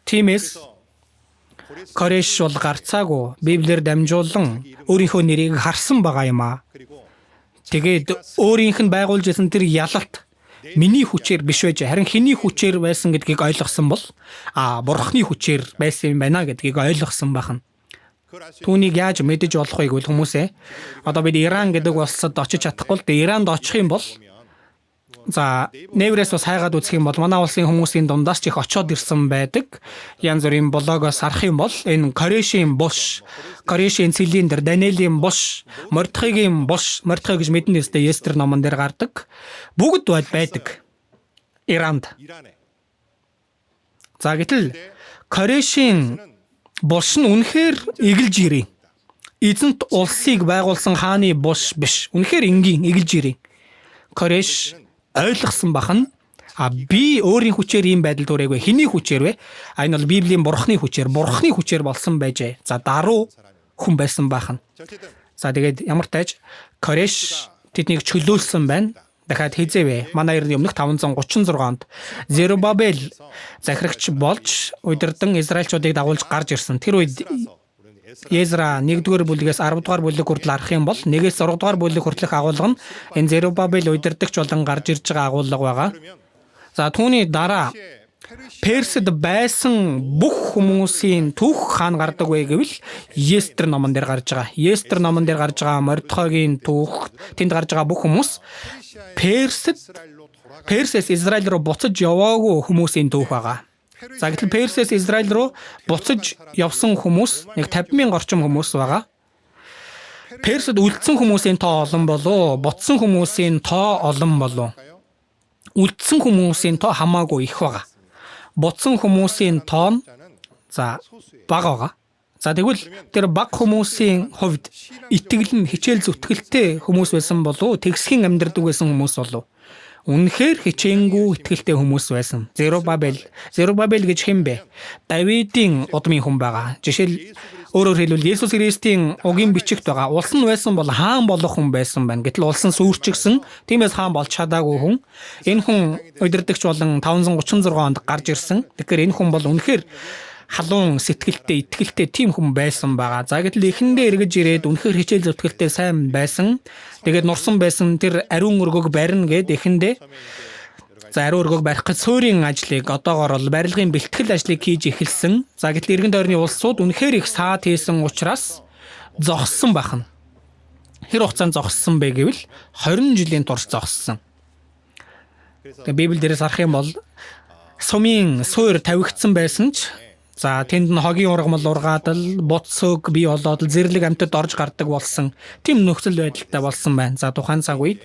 S1: Тиймээс Кореш бол гарцаагүй Библиэр дамжуулан өөрийнхөө нэрийг харсан байгаа юм аа. Тэгээд өөрийнх нь байгуулж исэн тэр ялалт миний хүчээр биш байж харин хэний хүчээр байсан гэдгийг ойлгосон бол бурхны хүчээр байсан юм байна гэдгийг ойлгосон байна. Түүнийг яаж мэдэж болох вэ гэвэл хүмүүсээ одоо бид Иран гэдэг улсад очиж чадахгүй л дээ. Иранд очих юм бол за нээврээс бас хайгаад үзэх юм бол манай улсын хүмүүсийн дундаас ч их очоод ирсэн байдаг. Янз бүрийн блогоос харах юм бол энэ Корешийн буш, Корешийн цилиндр, Даниэлийн буш, Мордехайгийн буш, Мордехай гэж мэднэ үстэй Эстер номон дээр гардаг. Бүгд байдаг. Иранд. За гэтэл Корешийн буш нь үнэхээр эгэлж ирээ. Эзэнт улсыг байгуулсан хааны буш биш. Үнэхээр энгийн эгэлж ирээ. Кореш ойлгосон бахан би өөрийн хүчээр ийм байдалд хүрээгүй. Хэний хүчээр вэ? Энэ бол Библийн бурхны хүчээр болсон байжээ. За даруу хүн байсан бахан. За тэгээд ямар тааж Кореш тэднийг чөлөөлсөн байна. Дахиад хизээвэ. Манай ерний өмнөх 536 онд Зерубабел захирагч болж удирдан Израильчуудыг дагуулж гарч ирсэн. Тэр үед Езра 1-р бүлгээс 10-р бүлэг хүртэл арах юм бол 1-ээс 6-р бүлэг хүртэлх агуулга нь энэ Зерубабел удирдагч болон гарч ирж байгаа агуулга байгаа. За түүний дараа Персид байсан бүх хүмүүсийн түүх хаана гардаг вэ гэвэл Естер номон дээр гарч байгаа. Естер номон дээр гарч байгаа Мордехайгийн түүх, тэнд гарч байгаа бүх хүмүүс Персээс Израиль руу буцаж яваагүй хүмүүсийн түүх байгаа. За гэтэл Персээс Израиль руу буцаж явсан хүмүүс нэг 50,000 орчим хүмүүс байгаа. Персид үлдсэн хүмүүсийн тоо олон болов, ботсон хүмүүсийн тоо олон болов. Үлдсэн хүмүүсийн тоо хамаагүй их байгаа. Ботсон хүмүүсийн тоо нь бага байгаа. За тэгвэл тэр бага хүмүүсийн хувьд итгэл нь хичээл зүтгэлтэй хүмүүс байсан болов, тэгсхийн амьдрдаг байсан хүмүүс болов. Үнэхээр хичээнгүй итгэлтэй хүмүүс байсан. Зерубабел гэж хэн бэ? Давидын удмын хүн байгаа. Жишээл өөрөөр хэлбэл Есүс Христийн угийн бичигт байгаа. Улс нь байсан бол хаан болох хүн байсан байна. Гэтэл улс нь сүрчигсэн. Тиймээс хаан болж чадаагүй хүн. Энэ хүн удирдагч болон 536 онд гарч ирсэн. Тэгэхээр энэ хүн бол үнэхээр халуун сэтгэлтэй, итгэлтэй тийм хүн байсан байгаа. За гэтэл эхэндээ эргэж ирээд үнэхээр хичээл зүтгэлтэй сайн байсан. Тэгээд нурсан байсан тэр ариун өргөг барина гэд эхэндээ ариун өргөг барих гэж суурийн ажлыг одоогоор бол барилгын бэлтгэл ажлыг хийж эхэлсэн. За гэтэл эргэн тойрны улсууд үнэхээр их саад хийсэн учраас зогссон байна. Хэр хугацаанд зогссон бэ гэвэл 20 жилийн турш зогссон. Тэгээд Библиэлээс харах юм бол сумын суур тавигдсан байсан ч тэнд нь хогийн ургамал ургаадал, буцөг бий болоод зэрлэг амьтад орж гардаг болсон. Тийм нөхцөл байдалтай болсон байна. За тухайн цаг үед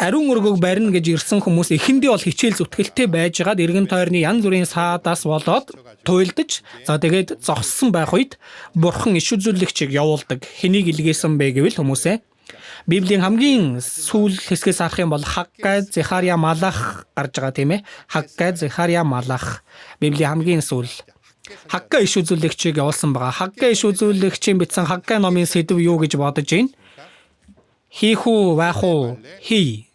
S1: ариун өргөг барина гэж ирсэн хүмүүс эхэндээ бол хичээл зүтгэлтэй байжгаад эргэн тойрны янз бүрийн саадаас болоод туйлдаж тэгээд зогссон байх үед бурхан иш үзүүлэгчийг явуулдаг. Хэнийг илгээсэн бэ гэвэл хүмүүсээ Библийн хамгийн сүүл хэсгээс харах юм бол Хаггай, Захария, Малах гарч байгаа тийм ээ. Хаггай, Захария, Малах. Библийн хамгийн сүүл Хаггай иш үзүүлэгчийг явуулсан байгаа. Хаггай иш үзүүлэгчийн бичсэн Хаггай номын сэдв юу гэж бодож байна? Хийх үү, байх уу, хий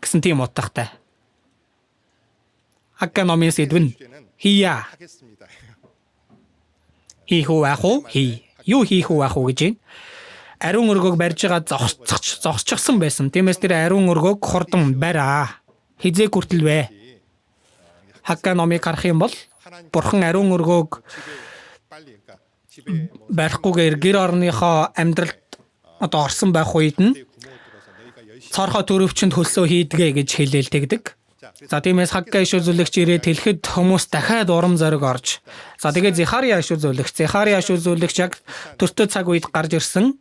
S1: гэсэн тийм утгатай. Хаггай номын сэдв нь хийя. Хийх үү, байх уу, хий. Юу хийх үү, байх уу гэж байна. Ариун өргөг барьж байгаа зогсчихсан байсан. Тиймээс тэр ариун өргөг хурдан бараа. Хизээ хүртэл вэ? Хаггай номыг харах юм бол бурхан ариун өргөг барихгүйгээр гэр орныхоо амьдралд орсон байх үед нь цорхоо төрөвчөнд хөлсөө хийдгээ гэж хэлээлтэгдэг. За тиймээс Хаггай иш үзүүлэгч ирээд хэлэхэд хүмүүс дахиад урам зориг орж. За тэгээд Захария иш үзүүлэгч яг төртөө цаг үед гарч ирсэн.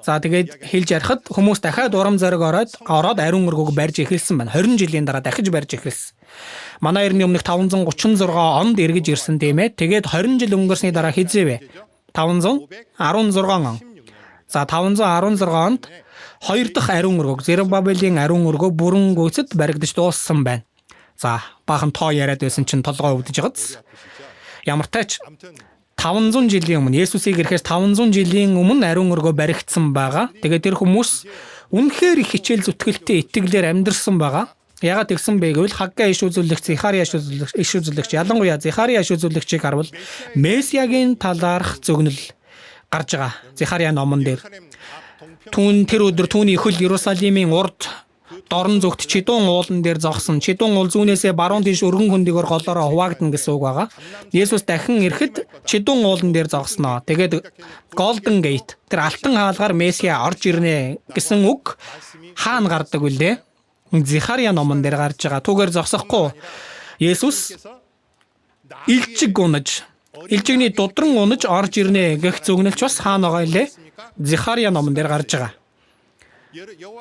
S1: За тэгээд хэлж ярихад хүмүүс дахиад урам зориг ороод ариун өргөг барьж эхэлсэн байна. 20 жилийн дараа дахиж барьж эхэлсэн. Манай эртний өмнөх 536 онд эргэж ирсэн тийм ээ. Тэгээд 20 жил өнгөрсний дараа хизээвэ? 516 он. За 516 онд хоёр дахь ариун өргөг, Зерубабелийн ариун өргөг бүрэн гүйцэд баригдаж дууссан байна. За баахан тоо яриад байсан чинь толгой өвдөж байгааз. Ямар тач 500 жилийн өмнө Есүсийг ирэхээс 500 жилийн өмнө ариун өргөө баригдсан байгаа. Тэгээд тэр хүмүүс үнэхээр их хичээл зүтгэлтэй итгэлээр амьдарсан байгаа. Ягаад тэгсэн бэ гэвэл Хаггай иш үзүүлэгч, Захария иш үзүүлэгч, ялангуяа Захария иш үзүүлэгчийг харвал Месиагийн талаарх зөгнөл гарч байгаа. Захария номон дээр тэр өдөр түүний хөл Иерусалимийн урд дорн зүгт Чидун уулан дээр зогсон. Чидун уул зүүнээсээ баруун тийш өргөн хөндөөр голоороо хуваагдана гэсэн үг байгаа. Есүс дахин ирэхэд Чидун уулан дээр зогсноо. Тэгээд Golden Gate тэр алтан хаалгаар Месиа орж ирнэ гэсэн үг хаана гардаг вүлээ? Захария номон дээр гарч байгаа. Түүгээр зогсохгүй. Есүс илчигний дудран унаж орж ирнэ гэх зөгнөлч бас хаана байгаа илээ? Захария номон дээр гарч байгаа.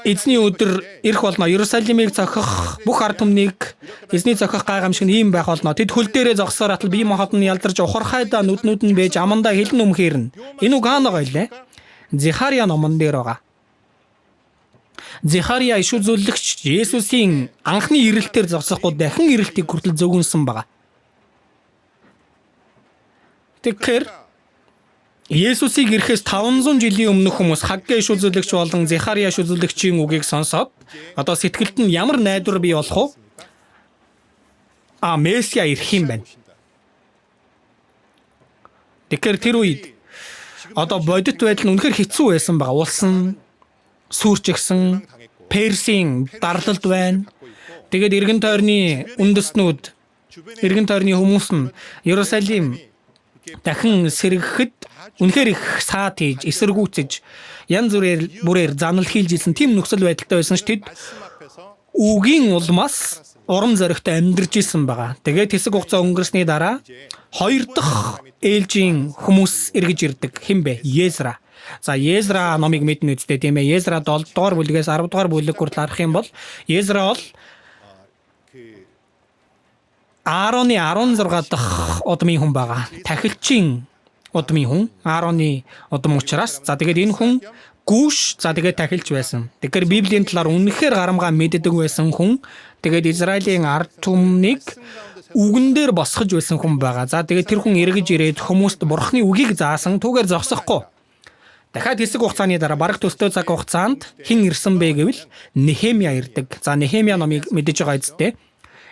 S1: Эзний өдөр ирэх болно. Иерусалимыг зохих бүх ард түмнийг эзний зохих гайхамшиг нь ийм байх болно. Тэд хөл дээрээ зогсоор атал бие махбод нь ялдарч ухархайдаа нүднүүд нь бэж амандаа хилэн өмхээрнэ. Энэ үг хаана байгаа илээ? Захария номон дээр байгаа. Захария иш үзүүлэгч Есүсийн анхны ирэлтээр зогсохгүй дахин ирэлтийг хүртэл зөгнсөн байгаа. Тэгэхээр Есүсийг ирэхээс 500 жилийн өмнөх хүмүүс Хаггай иш үзүүлэгч болон Захария иш үзүүлэгчийн үгийг сонсоод одоо сэтгэлд нь ямар найдвар бий болох вэ? Месиа ирэх юм байна. Тэгэхээр тэр үед одоо бодит байдал нь үнэхээр хэцүү байсан байгаа. Улс нь сүрчигсэн, Персийн дарлалд байна. Тэгээд эргэн тойрны үндэстнүүд Эргэн тойрны хүмүүс нь Иерусалим дахин сэргэхэд үнэхээр их саад хийж, эсэргүүцэж, янз бүрээр занал хийлж исэн тийм нөхцөл байдалтай байсан ч тэд үгийн улмаас урам зоригтой амьдарч исэн байгаа. Тэгээд хэсэг хугацаа өнгөрсний дараа хоёр дахь ээлжийн хүмүүс эргэж ирдэг. Хэн бэ? Езра. За Езра номыг мэднэ үстэй тийм ээ. Езра 7 дугаар бүлгээс 10 дугаар бүлэг хүртэл харах юм бол Езра бол Аароны 16 дахь удмын хүн байгаа. Тахилчийн удмын хүн. Аароны удам учраас. За тэгээд энэ хүн гүүш, за тэгээд тахилч байсан. Тэгэхээр Библийн талаар үнэхээр гарамгаа мэддэг байсан хүн. Тэгээд Израилийн ард түмнийг үгэн дээр босгож байсан хүн байгаа. За тэгээд тэр хүн эргэж ирээд хүмүүст Бурхны үгийг заасан, түүгээр зогсохгүй. Дахиад хэсэг хугацааны дараа бараг төстэй цаг хугацаанд хэн ирсэн бэ гэвэл Нехемия ирдэг. За Нехемия номыг мэдэж байгаа үстэй.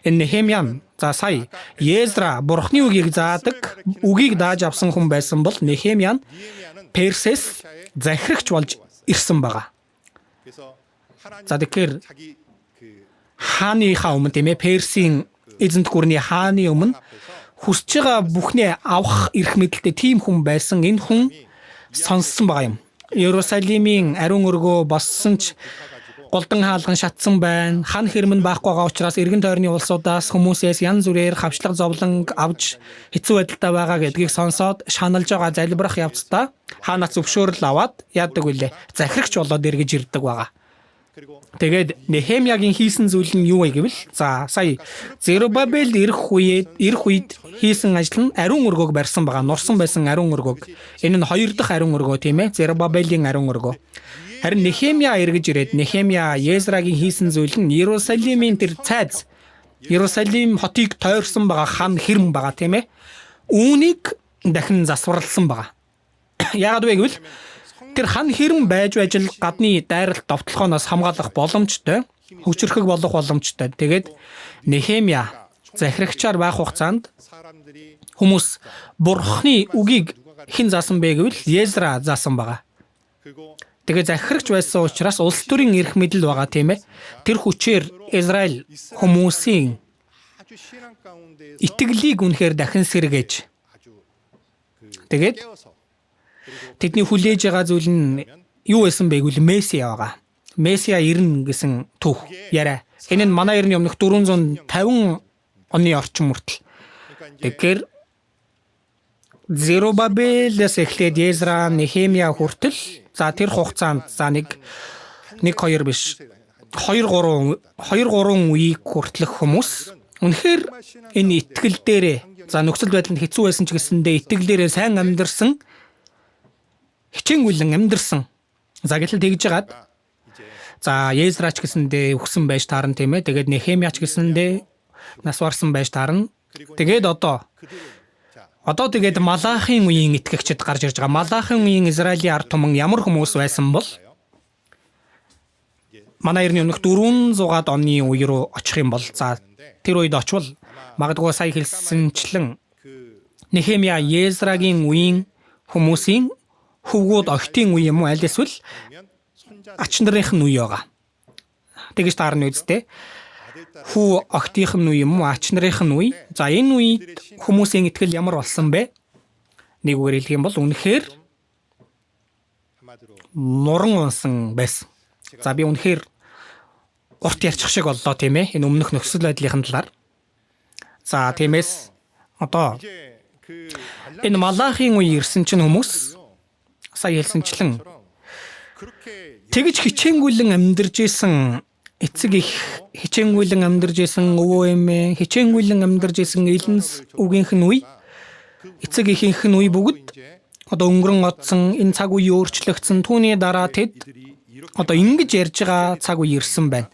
S1: Энэ Нехемия за сая Езра Бурхны үгийг заадаг, үгийг дааж авсан хүн байсан бол Нехемия Персес захирагч болж ирсэн байгаа. За тэгэхээр хааныхаа өмнө тийм ээ Персийн эзэнт гүрний хааны өмнө хүсэж байгаа бүхнээ авах эрх мэдэлтэй тийм хүн байсан. Энэ хүн сонссон байгаа юм. Иерусалимийн ариун өргөө боссон ч голдон хаалган шатсан байна. Хан хэрмэн байхгүй байгаа учраас эргэн тойрны улсуудаас хүмүүсээс янз бүрээр хавчлаг зовлон авч хэцүү байдалтай байгаа гэдгийг сонсоод шаналж байгаа залбирах явцдаа хаанаас зөвшөөрөл аваад яадаг вүлээ. Захирагч болоод эргэж ирдэг байгаа. Тэгээд Нехемиягийн хийсэн зүйл нь юу вэ гэвэл за сая Зерубабел ирэх үед хийсэн ажил нь ариун өргөөг барьсан байгаа. Нурсан байсан ариун өргөөг. Энэ нь хоёр дахь ариун өргөө тийм ээ. Зерубабелийн ариун өргөө. Харин Нехемия эргэж ирээд Нехемия Езрагийн хийсэн зүйл нь Иерусалимийн тэр цайз Иерусалим хотыг тойрсон байгаа хан хэрм байгаа тийм ээ. Үүнийг дахин засварлсан байгаа. Яагаад вэ гэвэл тэр хан хэрм байж ажил гадны дайралт довтлохоноос хамгаалах боломжтой, хүчрхэг болох боломжтой. Тэгээд Нехемия захирагчаар байх хугацаанд хүмүүс Бурхны үгийг хэн заасан бэ гэвэл Езра заасан байгаа. Тэгээд захирагч байсан учраас улс төрийн эрх мэдэл байгаа тийм ээ. Тэр хүчээр Израиль хүмүүсийн итгэлийг үнэхээр дахин сэргээж тэгээд тэдний хүлээж байгаа зүйл нь юу байсан бэ гэвэл Месиа байгаа. Месиа ирнэ гэсэн түүх яриа. Энэ нь манай эртний өмнөх 450 оны орчим хүртэл. Тэгэхээр Зерубабелээс эхлээд Езра, Нехемия хүртэл за тэр хугацаанд за 1 2 биш 2 3 үеийг хүртэлх хүмүүс үнэхээр энэ итгэл дээрээ за нөхцөл байдал нь хэцүү байсан ч гэсэндээ итгэлээрээ сайн амьдарсан хичээнгүйлэн амьдарсан. За гэтэл тэгж жагаад за Езрач гэсэндээ өгсөн байж таарна тийм ээ. Тэгээд Нехемияч гэсэндээ нас барсан байж таарна. Тэгээд одоо тэгээд Малахын үеийн итгэгчид гарч ирж байгаа. Малахын үеийн Израилийн ард түмэн ямар хүмүүс байсан бол манай эртний өмнөх 400-аад оны үе рүү очих юм бол за тэр үед очвол магадгүй сая хэлсэнчлэн Нехемия Езрагийн үеийн хүмүүсийн хөвгүүд охтын үе юм уу аль эсвэл ач нарын үе байгаа. Тэгэж таарна үсттэй. Хүү охтын үе юм уу ач нарын үе. За энэ үед хүмүүсийн итгэл ямар болсон бэ? Нэг үгээр хэлэх юм бол үнэхээр нуран унсан байсан. За би үнэхээр урт ярьчих шиг боллоо тийм ээ. Энэ өмнөх нөхцөл байдлын талаар. За тиймээс одоо энэ Малахын үе ирсэн чинь хүмүүс сая хэлсэнчлэн тэгж хичээнгүйлэн амьдарч исэн эцэг их хичээнгүйлэн амьдарч исэн өвөө эмээ хичээнгүйлэн амьдарч исэн элэнс үгийнх нь үе эцэг ихийнх нь үе бүгд одоо өнгөрөн одсон энэ цаг үе өөрчлөгдсөн түүний дараа тэд одоо ингэж ярьж байгаа цаг үе ирсэн байна.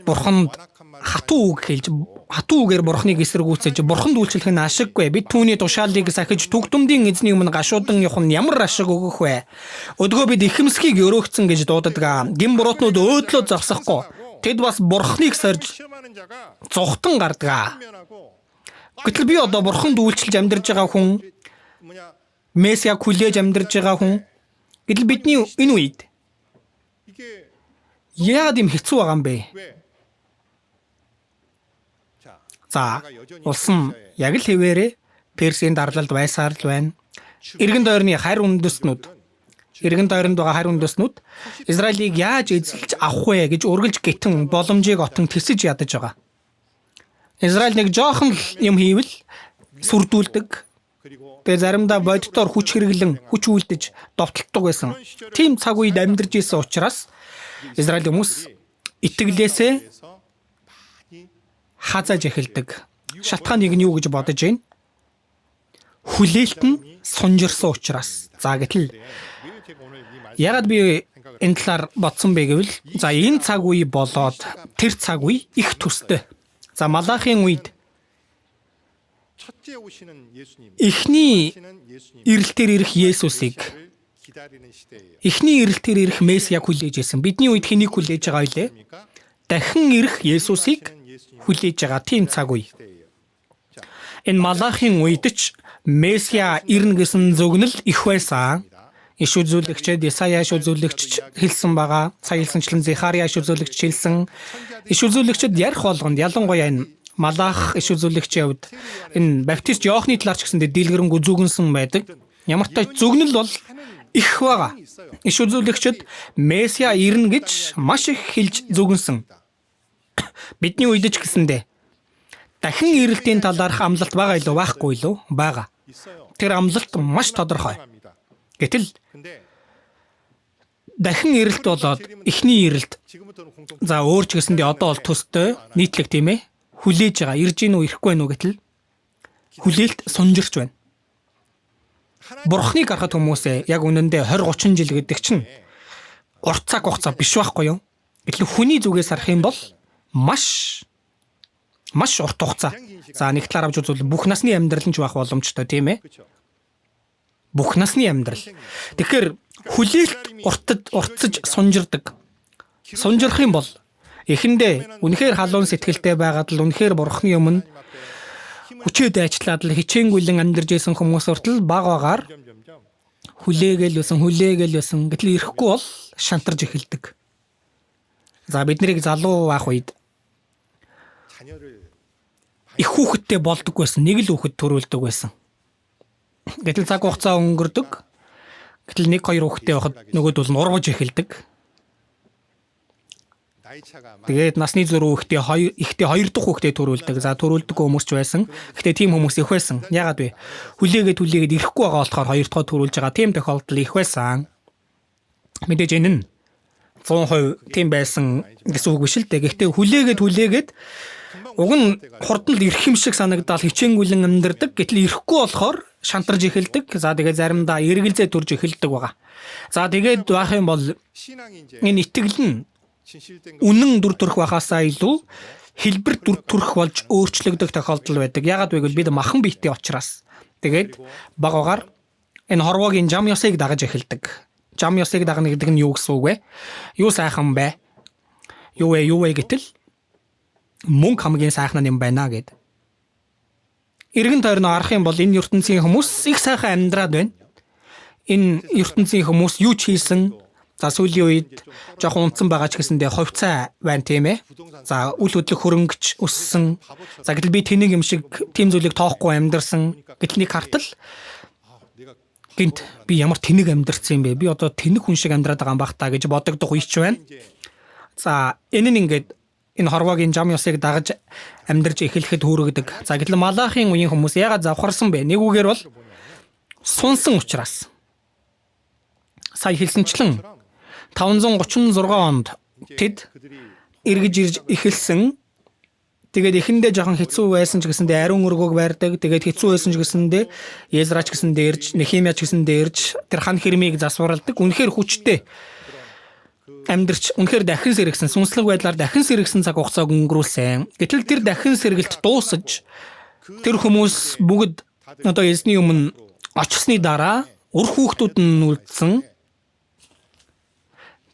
S1: Бурханд хатуу үг хэлж хатуу үгээр Бурхныг эсэргүүцэж Бурханд үйлчлэх нь ашиггүй. Бид түүний тушаалыг сахиж түгтүмдийн эзний өмнө гашуудан явах нь ямар ашиг өгөх вэ? Өдгөө бид ихэмсхийг өрөөгцөн гэж дууддаг. Гин буруутнууд өөдлөө зогсохгүй. Тэд бас Бурхныг сорж зүхтэн гардаг. Гэтэл би одоо Бурханд үйлчлж амьдарч байгаа хүн Месиаг хүлээж амьдарч байгаа хүн гэтэл бидний энэ үед яагаад юм хэцүү байгаа юм бэ? За, улс нь яг л хэвээрээ Персийн дарлалд байсаар л байна. Иргэн дойрны харь үндэстнүүд Израилийг яаж эзэлж авах вэ гэж үргэлж гитэн боломжийг отон тэсэж ядаж байгаа. Израиль нэг жоохон юм хийвэл сүрдүүлдэг. Тэгээ заримдаа боддоор хүч үйлдэж довтлдог байсан. Тийм цаг үед амьдарч исэн учраас Израиль хүмүүс итгэлээсээ хазааж эхэлдэг. Шалтгааныг нь юу гэж бодож байна? Хүлээлт нь сунжирсан учраас. За гэтэл ягаад би энэ талаар бодсон бэ гэвэл энэ цаг үе болоод тэр цаг үе их төстэй. За Малахийн үед эхний ирэлтээр ирэх Есүсийг эхний ирэлтээр ирэх Месияг хүлээж байсан. Бидний үед хэнийг хүлээж байгаа вэ? Дахин ирэх Есүсийг хүлээж байгаа тийм цаг үе. Энэ Малахийн үед ч Месиа ирнэ гэсэн зөвгнөл их байсан. Иш үзүүлэгчид Исая иш үзүүлэгч хэлсэн байгаа. Сая хэлсэнчлэн Захария иш үзүүлэгч хэлсэн. Иш үзүүлэгчид ярих болгонд ялангуяа энэ Малах иш үзүүлэгчийн хувьд энэ баптист Иохны талаар ч гэсэндээ дийлгэрэнгүй зүгэнсэн байдаг. Ямар ч зүгнэл бол их байгаа. Иш үзүүлэгчид Месиа ирнэ гэж маш их хэлж зүгэнсэн. Бидний үед ч гэсэндээ дахин ирэлтийн талаарх амлалт байгаа илүү байхгүй илүү байгаа. Тэр амлалт маш тодорхой. Гэтэл дахин ирэлт болоод эхний ирэлт за өөр ч гэсэндээ одоо бол төстэй нийтлэг тийм ээ хүлээж байгаа. Ирж гин үү ирэхгүй байна уу гэтэл хүлээлт сунжирч байна. Бурхныг харахад хүмүүсээ яг үнэндээ 20-30 жил гэдэг чинь урт цаг хугацаа биш байхгүй юу? Гэтэл хүний зүгээс харах юм бол маш урт хугацаа. За нэг талаар авч үзвэл бүх насны амьдрал нь ч байх боломжтой тийм ээ. Бүх насны амьдрал. Тэгэхээр хүлээлт уртсаж сунжирдаг. Сунжирх юм бол эхэндээ үнэхээр халуун сэтгэлтэй байгаад л үнэхээр бурхны өмнө хүчээ дайчлаад л хичээнгүйлэн амьдарч исэн хүмүүс уртл баг багаар хүлээгээл байсан. Гэтэл ирэхгүй бол шантарж эхэлдэг. За биднийг залуу байх үед их хүүхэдтэй болдог байсан. Нэг л хүүхэд төрүүлдэг байсан. Гэтэл цаг хугацаа өнгөрдөг. Гэтэл 1-2 хүүхэдтэй байхад нөгөөд бол нурвж эхэлдэг. Тэгээд насны зөрүү ихтэй 2 дахь хүүхдээ төрүүлдэг. За төрүүлдэг хүмүүс ч байсан. Гэхдээ тийм хүмүүс их байсан. Яагаад вэ? Хүлээгээд ирэхгүй байгаа болохоор 2 дахь төрүүлж байгаа тийм тохиолдол их байсан. Мэдээж энэ нь 100% тийм байсан гэсэн үг биш л дээ. Гэхдээ хүлээгээд уг нь хурдан л ирэх юм шиг санагдаад хичээнгүйлэн амьдардаг. Гэтэл ирэхгүй болохоор шантарж эхэлдэг. За тэгээд заримдаа эргэлзээ төрж эхэлдэг байгаа. За тэгээд байх юм бол энэ итгэл нь үнэн дүр төрх байхаасаа илүү хэлбэр дүр төрх болж өөрчлөгдөх тохиолдол байдаг. Яагаад вэ гэвэл бид махан биетэй учраас. Тэгээд багаар энэ хорвоогийн зам ёсыг дагаж эхэлдэг. Зам ёсыг дагна гэдэг нь юу гэсэн үг вэ? Юу сайхан бэ? Юу вэ гэтэл мөнгө хамгийн сайхан юм байна гэд. Иргэн тойрноо арах юм бол энэ ертөнцийн хүмүүс их сайхан амьдраад байна. Энэ ертөнцийн хүмүүс юу ч хийсэн за сүүлийн үед жоохон унтсан байгаа ч гэсэндээ ховцаа байна тийм ээ. За үл хөдлөх хөрөнгөч өссөн. За гэтэл би тэнийг юм шиг тийм зүйлийг тоохгүй амьдарсан. Гэтэл нэг хартал гинт би ямар тэнэг амьдарсан юм бэ? Би одоо тэнэг хүн шиг амьдраад байгаа юм бах та гэж бодогдох үеч байна. За энэ нь ингээд энэ хорвоогийн зам ёсыг дагаж амьдарч эхлэхэд хүргэдэг. За гэтэл Малахийн үеийн хүмүүс яагаад завхарсан бэ? Нэг үгээр бол сунсан учраас. Сая хэлсэнчлэн 536 онд тэд эргэж ирж эхэлсэн. Тэгээд эхэндээ жоохон хэцүү байсан ч гэсэндээ ариун өргөөг барьдаг. Тэгээд хэцүү байсан ч гэсэндээ Езрач гэсэндээ ирж, Нехемия ч гэсэндээ ирж тэр хан Хермийг засварладаг. Үнэхээр хүчтэй амьдарч үнэхээр дахин сэргсэн, сүнслэг байдлаар дахин сэргсэн цаг хугацааг өнгөрүүлсэн. Гэтэл тэр дахин сэргэлт дуусаж тэр хүмүүс бүгд одоо эзний өмнө очсны дараа үр хүүхдүүд нь үлдсэн.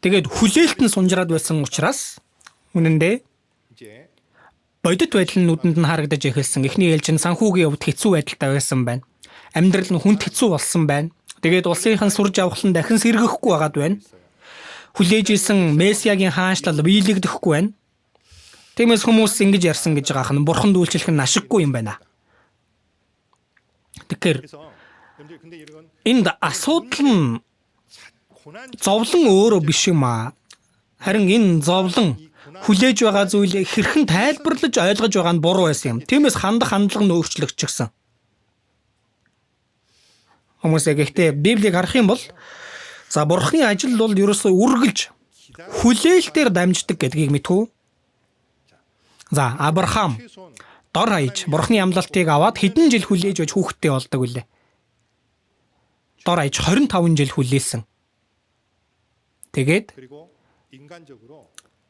S1: Тэгээд хүлээлт нь сунжраад байсан учраас үнэндээ бодит байдал нь нүдэнд нь харагдаж эхэлсэн. Эхний ээлжин санхүүгийн хувьд хэцүү байдалтай байсан байна. Амьдрал нь хүнд хэцүү болсон байна. Тэгээд улсынхан сурж авахлан дахин сэргэхгүй байгаад байна. Хүлээж исэн Месиягийн хаанчлал биелэгдэхгүй байна. Тиймээс хүмүүс ингэж ярьсан гэж байгаа хэн бурханд үйлчлэх нь ашиггүй юм байна. Тэгэхээр энд асуудал нь зовлон өөрөө биш юм аа. Харин энэ зовлон хүлээж байгаа зүйлийг хэрхэн тайлбарлаж ойлгож байгаа нь буруу байсан юм. Тиймээс хандах хандлага нь өөрчлөгдчихсэн. Хүмүүсээ гэхдээ Библийг харах юм бол бурхны ажил бол ерөөсөө үргэлж хүлээлтээр дамждаг гэдгийг мэдв. Авраам дор хаяж бурхны амлалтыг аваад хэдэн жил хүлээж байж хүүхэдтэй болдог үлээ. Дор хаяж 25 жил хүлээсэн. Тэгээд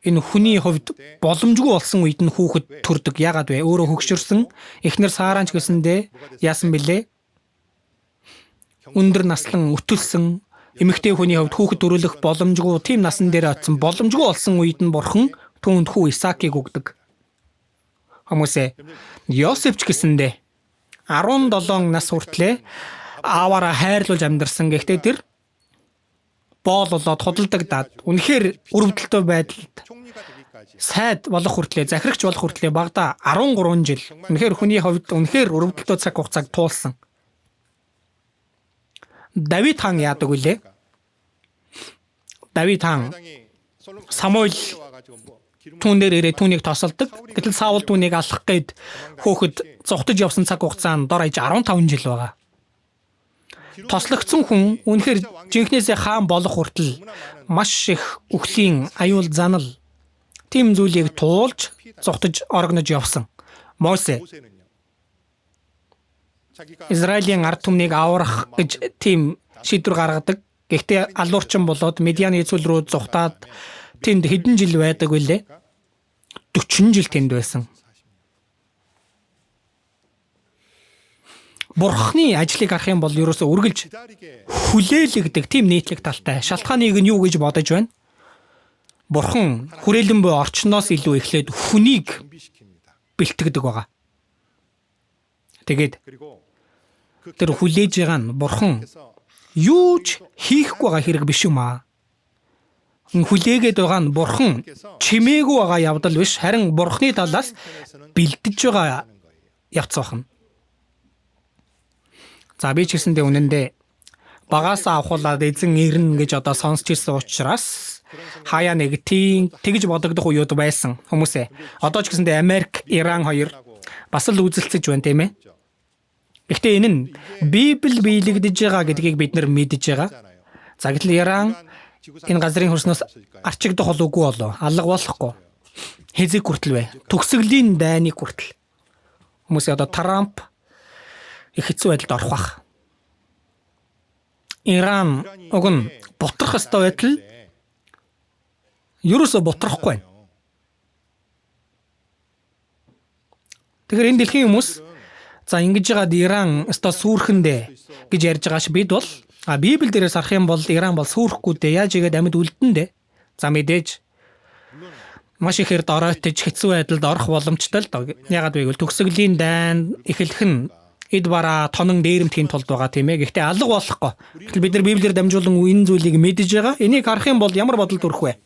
S1: энэ хүний хувьд боломжгүй болсон үед нь хүүхэд төрдөг. Яагаад вэ? Өөрөө хөгшөрсөн. Эхнэр Сараа ч гэсэндээ яасан бэлээ? Өндөр наслан өтөлсөн эмэгтэй хүний хувьд хүүхэд төрүүлэх боломжгүй тийм насан дээр очсон. Боломжгүй болсон үед нь бурхан түүнд хүү Исаакийг өгдөг. Хүмүүсээ Йосеф ч гэсэндээ 17 нас хүртлээр ааваараа хайрлуулж амьдарсан. Гэхдээ тэр боололоод худалдагдаад үнэхээр өрөвдөлтөй байдалд сайд болох хүртлээр захирагч болох хүртлээр багада 13 жил үнэхээр хүний хувьд үнэхээр өрөвдөлтөй цаг хугацааг туулсан. Давид хаан яадаг үлээ? Давид хаан Самуэль түүнээр ирээ түүнийг тосолдог. Гэтэл Саул түүнийг алах гээд хөөхд зугтаж явсан цаг хугацаанд дор хаяж 15 жил байгаа. Тослогдсон хүн үнэхээр жинхнээсээ хаан болох хүртэл маш их үхлийн аюул занал тийм зүйлийг туулж зугтаж орогнож явсан. Мосе Израилийн ард түмнийг аврах гэж тийм шийдвэр гаргадаг. Гэхдээ алуурчин болоод Медианы эцүүл рүү зугтаад тэнд хэдэн жил байдаг вүлээ? 40 жил тэнд байсан. Бурхны ажлыг харах юм бол ерөөсөө үргэлж хүлээлгдэг тийм нийтлэг талтай. Шалтгааныг нь юу гэж бодож байна? Бурхан хүрээлэн буй орчноос илүү эхлээд хүнийг бэлтгэдэг байгаа. Тэгээд тэр хүлээж байгаа нь бурхан юу ч хийхгүй байгаа хэрэг биш юм аа. Хүлээгээд байгаа нь бурхан чимээгүй байгаа явдал биш, харин бурхны талаас бэлдэж байгаа явц байна. Би ч гэсэндээ үнэндээ багаасаа авахулаад эзэн ирнэ гэж одоо сонсч ирсэн учраас хаяа нэг тэгж бодогдох уууд байсан хүмүүсээ. Одоо ч гэсэндээ Америк, Иран хоёр бас л үзэлцэж байна тийм ээ. Гэхдээ энэ нь Библи биелэгдэж байгаа гэдгийг бид нар мэдж байгаа. Гэтэл Иран энэ газрын хөрснөөс арчигдах болоогүй болоо. Алга болохгүй. Хэзээ хүртэл вэ? Төгсгөлийн дайныг хүртэл. Хүмүүсээ одоо Трамп их хэцүү байдалд орох байх. Иран уг нь бутрах ёстой байтал ерөөсө бутрахгүй байна. Тэгэхээр энэ дэлхийн хүмүүс ингэж яагаад Иран өстой сүрхэндээ гэж ярьж байгаа ш бид бол Библи дээрээс харах юм бол Иран бол сүрхэхгүй дээ. Яаж игээд амьд үлдэн дээ. Мэдээж маш ихээр доройтож хэцүү байдалд орох боломжтой л доо. Яагаад вэ гэвэл төгсгөлийн дайн эхлэх нь эд бараа тонон дээрэмтхийн тулд байгаа тийм ээ. Гэхдээ алга болохгүй. Гэтэл бид нар Библиэр дамжуулан энэ зүйлийг мэдж байгаа. Энийг харах юм бол ямар бодолд өрөх вэ?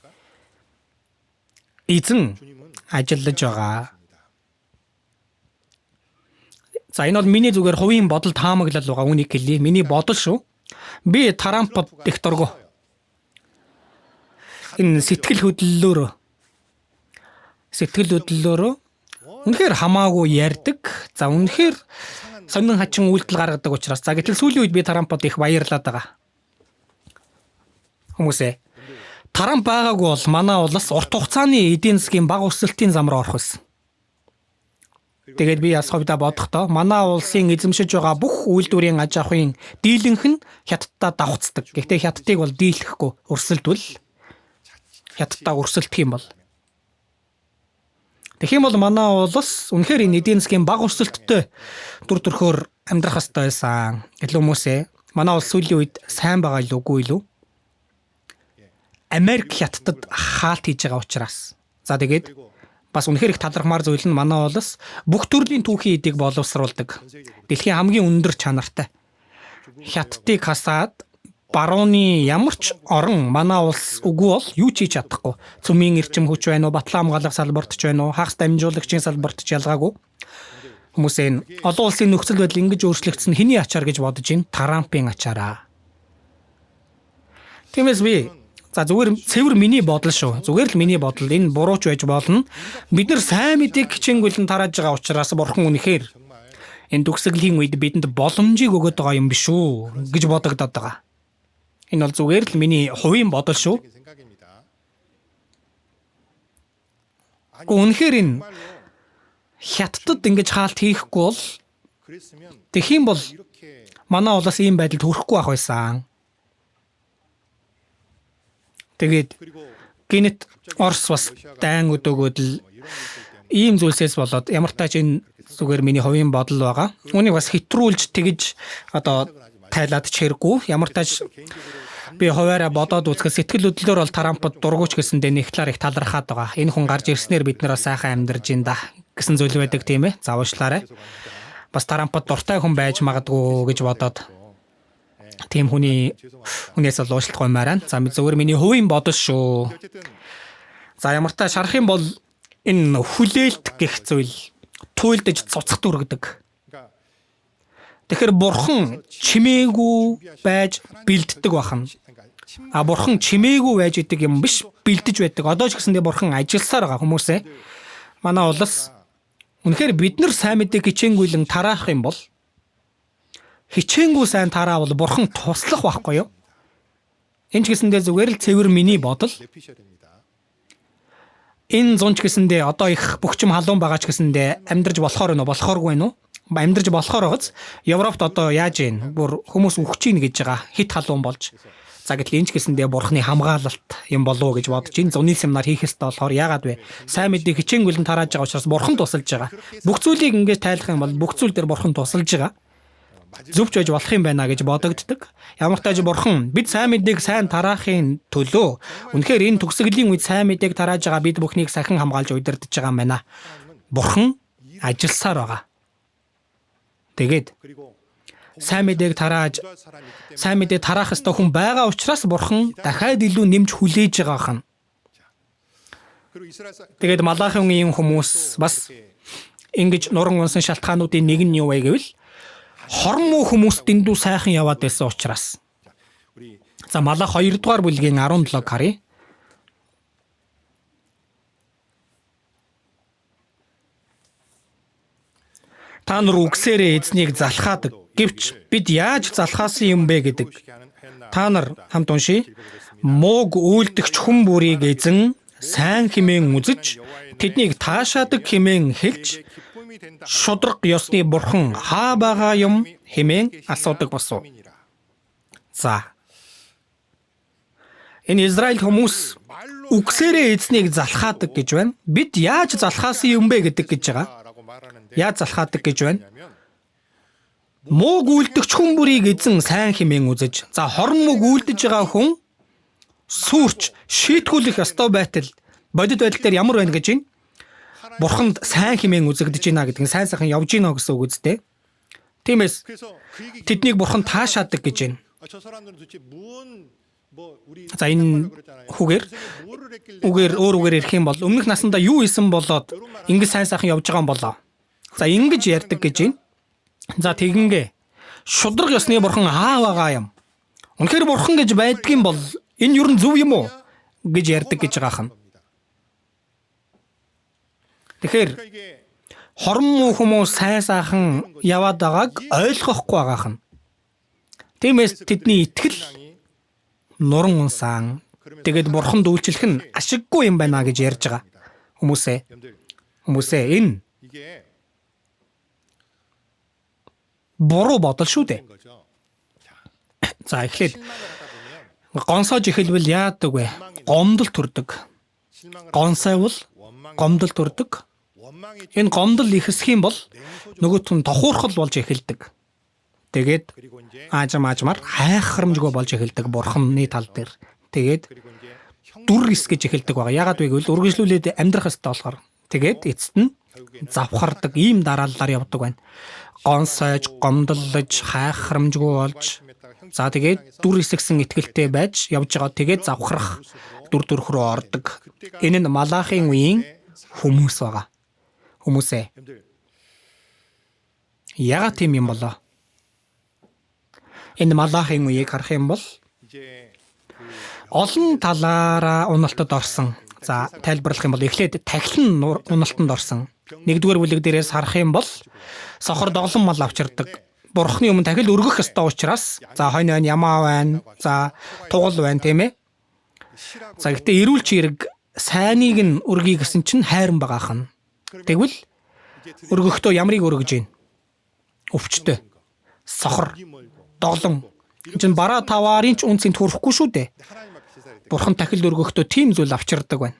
S1: Эзэн ажиллаж байгаа. Энэ бол миний зүгээр хувийн бодолд таамаглал байгаа. Үнийг хэлье. Миний бодол шүү. Би Трампд их дургу. Энэ сэтгэл хөдлөлөөр үнэхээр хамаагүй ярьдаг. Үнэхээр сонин хачин үйлдэл гаргадаг учраас. Гэтэл сүүлийн үед би Трампд их баярлаад байгаа. Хүмүүсээ Трамп байгаагүй бол манай улс урт хугацааны эдийн засгийн бага өсөлтийн зам руу орох байсан. Тэгээд би бас ховдоо бодохдоо манай улсын эзэмшиж байгаа бүх үйлдвэрийн аж ахуйн дийлэнх нь хятадтай давхцдаг. Гэхдээ хятадыг бол дийлэхгүй өрсөлдвөл хятадтай өрсөлдөх юм бол. Тэгэх юм бол манай улс үнэхээр энэ эдийн засгийн бага өрсөлттэй дүр төрхөөр амьдрах ёстой байсан. Илүү хүмүүсээ манай улс сүүлийн үед сайн байгаа илүү үгүй юу? Америк хятадд хаалт хийж байгаа учраас. Тэгээд бас үнэхээр их талархмаар зүйл нь манай улс бүх төрлийн түүхийн эдийг боловсруулдаг. Дэлхийн хамгийн өндөр чанартай. Хятадыг хасаад барууны ямар ч орон манай улс үгүй бол юу ч хийж чадахгүй. Цөмийн эрчим хүч байна уу, батлан хамгаалах салбарт ч байна уу, хагас дамжуулагчийн салбарт ч ялгаагүй. Хүмүүс энэ олон улсын нөхцөл байдал ингэж өөрчлөгдсөн хэний ачаар гэж бодож байна? Трампын ачаараа. Тиймээс би зүгээр цэвэр миний бодол шүү. Зүгээр л миний бодол. Энэ бурууч байж болно. Бид нар сайн мэдээг хичээнгүйлэн тарааж байгаа учраас бурхан үнэхээр энэ төгсгөлийн үед бидэнд боломжийг өгöd байгаа юм биш үү гэж бодогдоод байгаа. Энэ бол зүгээр л миний хувийн бодол шүү. Үнэхээр энэ хятадд ингэж хаалт хийхгүй бол тэгхийн бол манай улс ийм байдалд хүрэхгүй байх байсан. Тэгээд гинэт Орос бас дайн өдөөгөөд л ийм зүйлсээс болоод ямар тач энэ зүгээр миний хувийн бодол байгаа. Үүнийг бас хэтрүүлж тэгж тайлаад ч хэрэггүй. Ямар тач би хуваараа бодоод үзэхэд сэтгэл хөдлөлөөр бол Трампд дургуйч гэсэндээ нэг талаар их талархаад байгаа. Энэ хүн гарч ирснээр бид нар сайхан амьдарж ин да гэсэн зүйл байдаг тийм ээ. Заавчлаарай. Бас Трампд дуртай хүн байж магадгүй гэж бодоод тийм хүнээс л уушлахгүй юмараа. За зөвөр миний хувийн бодол шүү. За ямар та шарах юм бол энэ хүлээлт гэх зүйл туйлдж цуцах дүргдэг. Тэгэхээр бурхан чимээгүй байж бэлддэг бахан. Бурхан чимээгүй байж идэг юм биш, бэлдэж байдаг. Одоо ч гэсэндээ бурхан ажилласаар байгаа хүмүүсээ. Манай улс үнэхээр бид нар сайн мэдээг хичээнгүйлэн тараах юм бол хичээнгүй сайн тараавал бурхан туслах байхгүй юу? Энэ ч гэсэндээ зүгээр л цэвэр миний бодол. Энэ зун ч гэсэндээ одоо их бөхчм халуун байгаа ч гэсэндээ амьдарч болохоор нь болохооргүй нү? Амьдарч болохоор гоц Европт одоо яаж ийн? Бүр хүмүүс үхэж ийн гэж байгаа. Хит халуун болж. За гэтэл энэ ч гэсэндээ бурхны хамгаалалт юм болов уу гэж бодож ин зуны семинар хийх ёстой болохоор яагаад вэ? Сайн мэдээг хичээнгүйлэн тарааж байгаа учраас бурхан тусалж байгаа. Бүх зүйлийг ингэж тайлах юм бол бүх зүйл дээр бурхан тусалж байгаа. Зөвч байж болох юм байна гэж бодогддог. Ямар тааж бурхан бид сайн мэдээг сайн тараахын төлөө үнэхээр энэ төгсгөлийн үед сайн мэдээг тарааж байгаа бид бүхнийг сахин хамгаалж удирдах байгаа юм байна. Бурхан ажилласаар байгаа. Тэгээд сайн мэдээг тарааж сайн мэдээ тараах ёстой хүн байгаа учраас бурхан дахиад илүү нэмж хүлээж байгаа хань. Тэгээд Малахи үеийн хүмүүс бас ингэж нуран унсан шалтгаануудын нэг нь юу вэ гэвэл хорон муу хүмүүс дэндүү сайхан яваад байсан учраас. За Малах 2 дугаар бүлгийн 17 харъя. Та нар үгсээрээ эзнийг залхаадаг. Гэвч бид яаж залхаасан юм бэ гэдэг. Та нар хамт уншия. Мууг үйлдэгч хүн бүрийг эзэн сайн хэмээн үзэж тэднийг таашаадаг хэмээн хэлж шудраг ёсны бурхан хаа байгаа юм хэмээн асуудаг босов. За. Энэ Израиль хүмүүс үгсээрээ эзнийг залхаадаг гэж байна. Бид яаж залхаасан юм бэ гэдэг гэж байгаа. Яаж залхаадаг гэж байна. Мууг үйлдэгч хүн бүрийг эзэн сайн хэмээн үзэж. За хорон мууг үйлдэж байгаа хүн сүрч шийтгүүлэх ёстой байтал бодит байдал дээр ямар байна гэж байна. Бурханд сайн хэмээн үзэгдэж байна гэдэг нь сайн сайхан явж гинэ гэсэн үг үстэй. Тиймээс тэднийг бурхан таашаадаг гэж байна. За энэ үгээр өөр үгээр ирэх юм бол өмнөх наснда юу исэн болоод ингэ сайн сайхан явж байгаа юм болоо. За ингэж ярьдаг гэж байна. За тэгингээ шудраг ёсны бурхан хаа байгаа юм. Үнэхээр бурхан гэж байдгийм бол энэ юу н зөв юм уу гэж ярьдаг гэж байгаа хань. Тэгэхээр хорон муу хүмүүс сайн сайхан яваад байгааг ойлгохгүй байгаа хань. Тиймээс тэдний итгэл нуран унсан. Тэгээд бурханд үйлчлэх нь ашиггүй юм байна гэж ярьж байгаа. Хүмүүсээ энэ буруу бодол шүү дээ. За эхлээд гонсоож эхэлвэл яадаг вэ? Гомдол төрдөг. Гонсойвол гомдол төрдөг. Энэ гомдол ихсэх юм бол нөгөөт нь тохуурхал болж эхэлдэг. Тэгээд аажмаар хайхрамжгүй болж эхэлдэг бурханы тал дээр. Тэгээд дүр эсгэж эхэлдэг байгаа. Яагаад вэ гэвэл үргэлжлүүлээд амьдрах ёстой болохоор. Тэгээд эцэст нь завхардаг ийм дарааллаар явдаг байна. Гонсойж, гомдлож, хайхрамжгүй болж За тэгээд дүр эсгсэн итгэлтэй байж явж байгаа. Тэгээд завхрах дүр төрх рүү ордог. Энэ нь Малахийн үеийн хүмүүс байгаа. Хүмүүсээ. Яагаад тийм юм болоо? Энэ Малахийн үеийг харах юм бол олон талаараа уналтад орсон. За тайлбарлах юм бол эхлээд тахилын уналтанд орсон. Нэгдүгээр бүлэг дээрээс харах юм бол сохор доглон мал авчирдаг. Бурхны өмнө тахил өргөх ёстой учраас за хойно байна, ямаа байна, за тугал байна тийм ээ. За гэхдээ эрүүл чирэг сайныг нь өргөе гэсэн чинь хайран байгаах нь. Тэгвэл өргөхдөө ямрыг өргөж гин? Өвчтөй. Сохор, доглон. Чин бараа таваарын ч үнцийг төрөхгүй шүү дээ. Бурхан тахилд өргөхдөө тийм зүйл авчирдаг байна.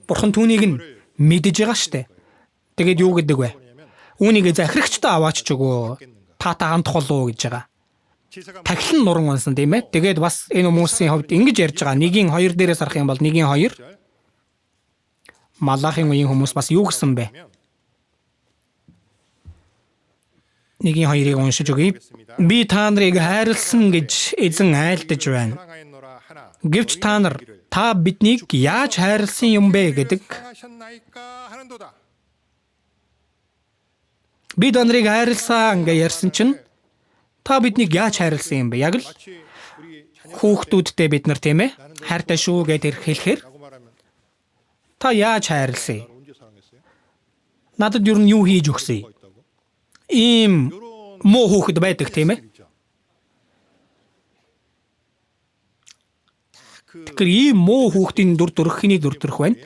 S1: Бурхан түүнийг нь мэдэж байгаа штэ. Тэгээд юу гэдэг вэ? Үүнийг захирагчтай аваач ч өгөө. Та хандах болов гэж байгаа. Тахил нь нуран унсан тийм ээ. Тэгээд бас энэ хүмүүсийн хувьд ингэж ярьж байгаа. 1:2 дээрээс харах юм бол 1:2 Малахийн үеийн хүмүүс бас юу гэсэн бэ? 1:2-ыг уншиж өгье. Би та нарыг хайрлсан гэж эзэн айлдаж байна. Гэвч та нар та биднийг яаж хайрлсан юм бэ гэдэг. Би та нарыг хайрлсан гэж ярьсан чинь та биднийг яаж хайрлсан юм бэ? Яг л хүүхдүүдтэй бид нар тийм ээ хайртай шүү гэдэр хэлэхээр та яаж хайрлсан? Надад юу хийж өгсөн? Ийм муу хүүхэд байдаг тийм ээ. Тэгэхээр ийм муу хүүхдийн дүр төрх хиний дүр төрх байна.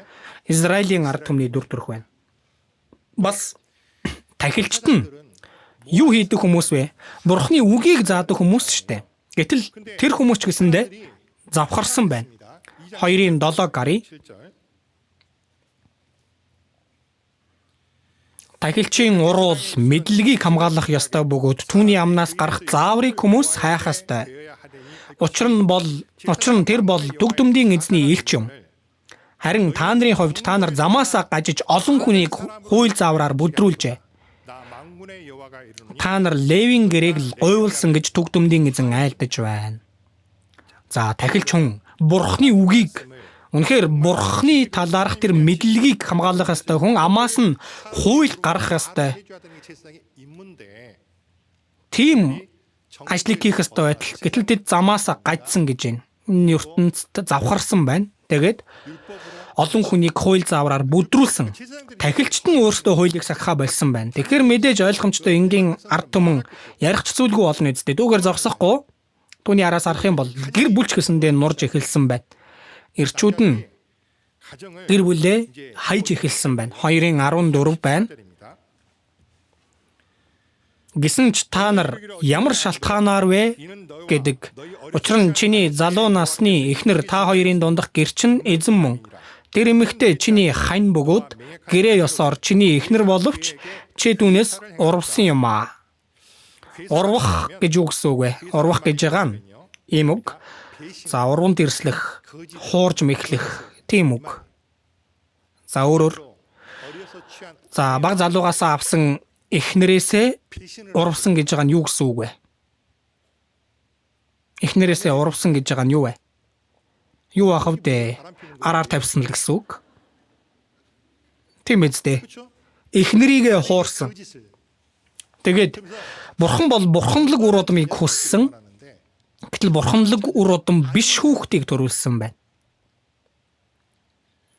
S1: Израилийн ард түмний дүр төрх байна. Бас тахилчт нь юу хийдэг хүмүүс вэ? Бурхны үгийг заадаг хүмүүс штэ. Гэтэл тэр хүмүүс ч гэсэндээ завхарсан байна. 2:7 гарыг тахилчийн уруул мэдлэгийг хамгаалах ёстой бөгөөд түүний амнаас гарах зааврыг хүмүүс хайх ёстой. Учир нь тэр бол дүг дүмдийн эзний элч юм. Харин та нарын хувьд та нар замаасаа гажиж олон хүнийг хууль заавраар бүдрүүлжээ. Та нар Левийн гэрээг л гойволсон гэж дүг дүмдийн эзэн айлдаж байна. За тахилч хүн Бурхны үгийг үнэхээр Бурхны талаарх тэр мэдлэгийг хамгаалах ёстой хүн амаас нь хууль гаргах ёстой. Тийм ажлыг хийх ёстой байтал гэтэл тэд замаасаа гажсан гэж байна. Энэ ертөнцид завхарсан байна. Тэгээд олон хүнийг хууль заавраар бүдрүүлсэн. Тахилчт нь өөрсдөө хуулийг сахихаа болсон байна. Тэгэхээр мэдээж ойлгомжтой энгийн ард түмэн ярих ч зүйлгүй болно үстэй. Дүүгээр зогсохгүй. Түүний араас харах юм бол гэр бүлч гэсэндээ нурж эхэлсэн байна. Ирчүүд нь гэр бүлээ хайж эхэлсэн байна. 2:14 байна. Гэсэн ч та нар ямар шалтгаанаар вэ гэдэг. Учир нь чиний залуу насны эхнэр та хоёрын дундах гэрчин эзэн мөн. Тэр эмэгтэй чиний хань бөгөөд гэрээ ёсоор чиний эхнэр боловч чи түүнээс урвсан юм аа. Урвах гэж юу гэсэн үг вэ? Урвах гэж байгаа нь ийм үг. За урван дэрслэх, хуурж мэхлэх тийм үг. За өөрөөр за баг залуугаасаа авсан эхнэрээсээ урвсан гэж байгаа нь юу гэсэн үг вэ? Эхнэрээсээ урвсан гэж байгаа нь юу вэ? Юу ахав дээ? Араар тавьсан л гэсэн үг. Тийм үстэй. Эхнэрийгээ хуурсан. Тэгээд бурхан бол бурханлаг үр удмыг хүссэн. Гэтэл бурханлаг үр удам биш хүүхдийг төрүүлсэн байна.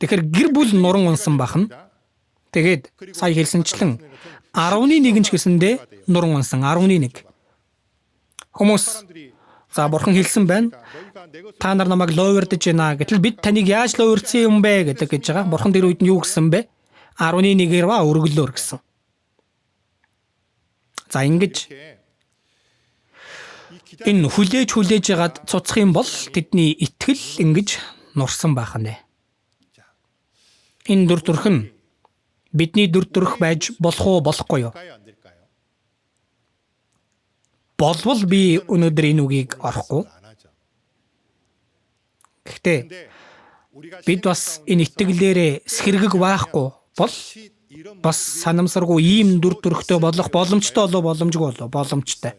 S1: Тэгэхээр гэр бүл нуран унсан бахна. Тэгээд сая хэлсэнчлэн 11 ч гэсэндээ нуран унсан 11. Хүмүүс за бурхан хэлсэн байна. Та нар намайг лоовэрдэж байна. Гэтэл бид таныг яаж лоовэрдсэн юм бэ гэдэг гэж байгаа. Бурхан тэр үед нь юу гэсэн бэ? 11-ээр ба өргөлөөр гэсэн. За ингэж энэ хүлээж ягаад цуцах юм бол тэдний итгэл ингэж нурсан байх нэ. Энэ дүр төрх нь бидний дүр төрх байж болох уу болохгүй юу? Болвол би өнөөдөр энэ үгийг орохгүй. Гэхдээ бид бас энэ итгэлээрээ сэргэг байхгүй бол бас санамсаргүй ийм дүр төрхтэй болох боломжтой болов боломжгүй болов боломжтой.